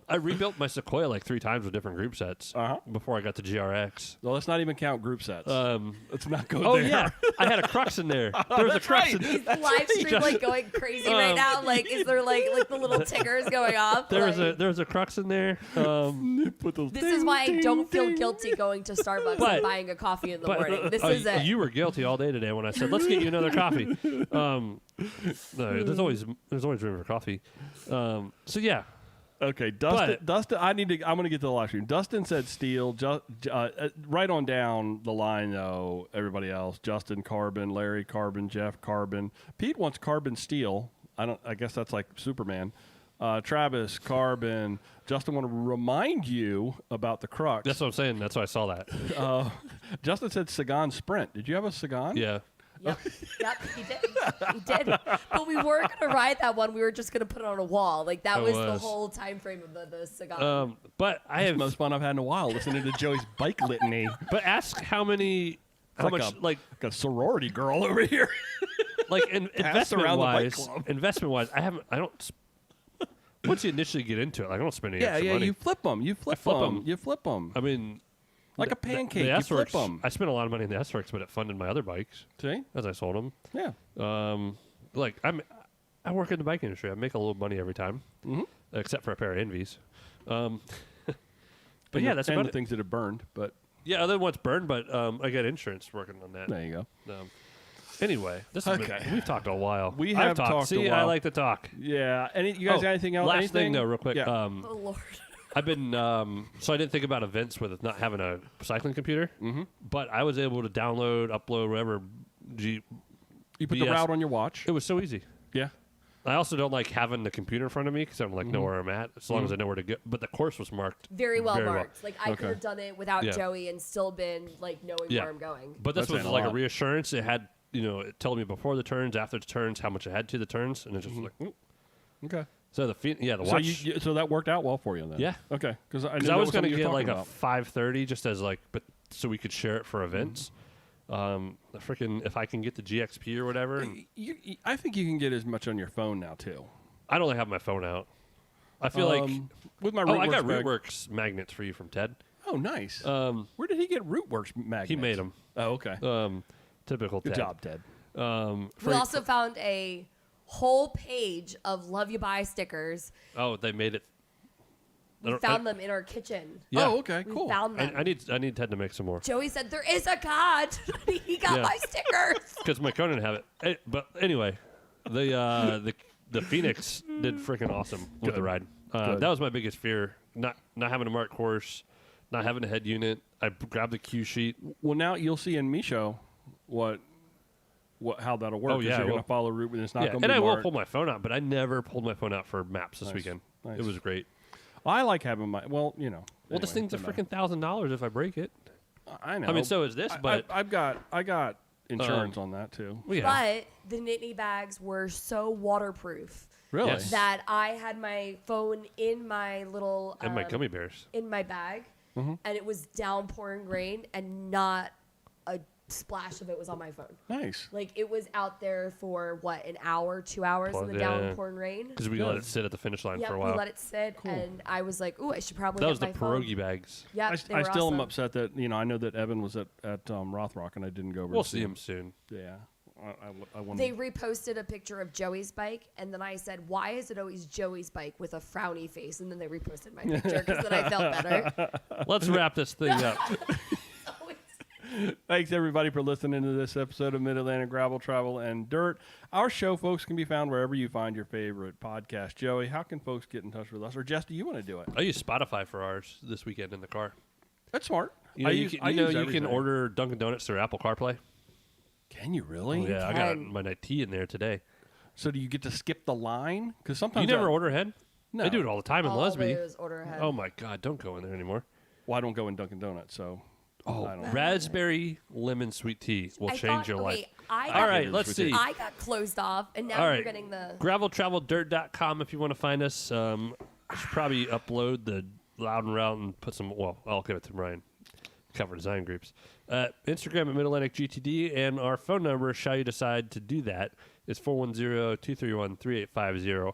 I rebuilt my Sequoia like 3 times with different group sets before I got to GRX. Well, let's not even count group sets. Let's not go Oh there. yeah, I had a Crux in there. There was a That's Crux right. in Is the live stream like going crazy right now? Like, is there like the little tickers going off? There was Like, there was a Crux in there. Put those this is why I ding, don't feel ding. guilty going to Starbucks But- and buying a coffee in the But morning. This oh, is it. You were guilty all day today when I said, "Let's get you another coffee." No, there's always room for coffee. So yeah, Okay, Dustin. I'm going to get to the live stream. Dustin said steel. Right on down the line, though. Everybody else: Justin Carbon, Larry Carbon, Jeff Carbon. Pete wants carbon steel. I guess that's like Superman. Travis, Carbon, Justin, want to remind you about the Crux. That's what I'm saying. That's why I saw that. Justin said Sagan Sprint. Did you have a Sagan? Yeah. Yep, he did. He did. But we weren't gonna ride that one. We were just gonna put it on a wall. Like that It was the was. whole time frame of the cigar. But I It's have. the most fun I've had in a while listening to Joey's bike litany. But ask how many. How like much a- like Got a sorority girl over here. investment around the bike wise, club. I don't. Once you initially get into it, like I don't spend any Yeah, extra yeah. money. You flip them. You flip flip them. 'em. You flip them. I mean, Like a pancake. You flip S-Works, them. I spent a lot of money in the S-Works, but it funded my other bikes See? as I sold them. Yeah. Like I work in the bike industry. I make a little money every time, except for a pair of Envies. But And yeah, the- that's and about the it. things that have burned. But Yeah, other ones burned, but I got insurance working on that. there you go. Anyway, this has Okay. we've talked a while. We I've have talked a See, I while. like to talk. Yeah. You guys got anything else? Last anything? thing though, real quick. Yeah. Oh Lord. I've been so I didn't think about events with not having a cycling computer, but I was able to download, upload, whatever. You put BS. the route on your watch. It was so easy. Yeah. I also don't like having the computer in front of me because I don't like know where I'm at as long as I know where to go. But the course was marked Very well Very well. marked. Like I Okay. could have done it without Yeah. Saying and still been like knowing Yeah. where I'm going. But this That's was saying a like a lot. reassurance. It had, it told me before the turns, after the turns, how much I had to the turns, and it's just like, Okay. so the So watch. so that worked out well for you then. Yeah. Okay. Because Because I was going to get like a 530 just as like, but so we could share it for events. If I can get the GXP or whatever, and I think you can get as much on your phone now too. I don't have my phone out. I feel like with my I Rootworks got bag- Rootworks magnets for you from Ted. Oh, nice. Um, Where did he get Rootworks magnets? he made them. Oh, okay. Typical Good Ted. job, Ted. We also found a whole page of Love You Buy stickers. Oh, they made it. We found them in our kitchen. Yeah. Oh, okay. We Cool. found them. I need Ted to make some more Joey said there is a God. He got Yeah. my stickers. because my Conan have it. But anyway, the Phoenix did freaking awesome with the Good. ride. Good. That was my biggest fear. Not having a marked course, not having a head unit. I grabbed the cue sheet. Well, now you'll see in Micho how that'll work. Oh, 'cause yeah, you're well- going to follow route, and it's not Yeah, going to and be I will marked. pull my phone out, but I never pulled my phone out for maps this Nice. weekend. Nice. It was great. I like having my. Well, Well, this anyway, thing's a doesn't freaking $1,000 if I break it. matter. I know. I mean, so is this, but I got insurance on that too. well, yeah. But the Nittany bags were so waterproof Really? Yes. that I had my phone in my little and my gummy bears. in my bag, Mm-hmm. and it was downpouring rain, and not a splash of it was on my phone. Nice. Like it was out there for what, an hour, 2 hours Plus, in the yeah. downpouring rain. Because we let it sit at the finish line Yeah, for a we while. let it sit, and I was like, "Ooh, I should probably That get was the my phone." pierogi bags. Yeah, I they were still awesome. am upset that I know that Evan was at Rothrock and I didn't go over. We'll to see him soon. Yeah. I want. They reposted a picture of Joey's bike, and then I said, "Why is it always Joey's bike with a frowny face?" And then they reposted my picture because then I felt better. Let's wrap this thing up. Thanks everybody for listening to this episode of Mid Atlantic Gravel, Travel, and Dirt. Our show, folks, can be found wherever you find your favorite podcast. Joey, how can folks get in touch with us? Or Jess, do you want to do it? I used Spotify for ours this weekend in the car. That's smart. You know, I you use- can, I you know use you everything. can order Dunkin' Donuts through Apple CarPlay. Can you really? Oh, yeah, I got can. my tea in there today. So do you get to skip the line? Because sometimes You never order ahead? No. I do it all the time in All Lesby. those order ahead. Oh my God! Don't go in there anymore. Well, I don't go in Dunkin' Donuts, so Oh, I don't. raspberry lemon sweet tea will I change thought- your life. okay, I All got- right, let's Sweet tea. see. I got closed off, and now All you're right. getting the. GravelTravelDirt.com if you want to find us. I should probably upload the Loud and Route and put some. Well, I'll give it to Brian. Cover design groups. Instagram at Mid Atlantic GTD, and our phone number, shall you decide to do that, is 410-231-3850.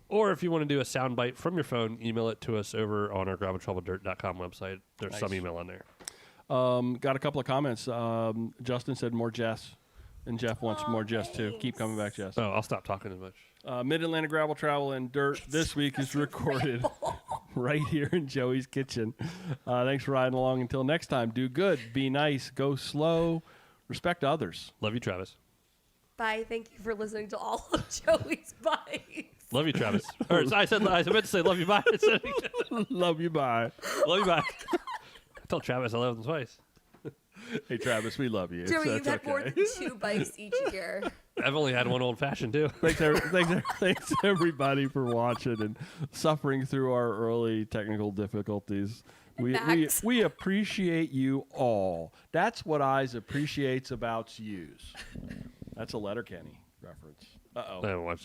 Or if you want to do a soundbite from your phone, email it to us over on our GravelTravelDirt.com website. There's some Nice. email on there. Got a couple of comments. Justin said more Jess, and Jeff wants more Jess too. Keep coming back, Jess. Oh, I'll stop talking as much. Mid Atlantic Gravel, Travel, and Dirt this week is recorded right here in Joey's kitchen. Thanks for riding along. Until next time, do good, be nice, go slow, respect others. Love you, Travis. Bye. Thank you for listening to all of Joey's bites. Love you, Travis. Or I meant to say love you, bye. Instead of- Love you, bye. love you, bye. I told Travis I loved him twice. Hey, Travis, we love you. Joey, so you've that's had more okay. than 2 bikes each year. I've only had one old fashioned too. Thanks everybody for watching and suffering through our early technical difficulties. Max. We appreciate you all. That's what Eyes appreciates about yous. That's a Letterkenny reference. Uh-oh. I haven't watched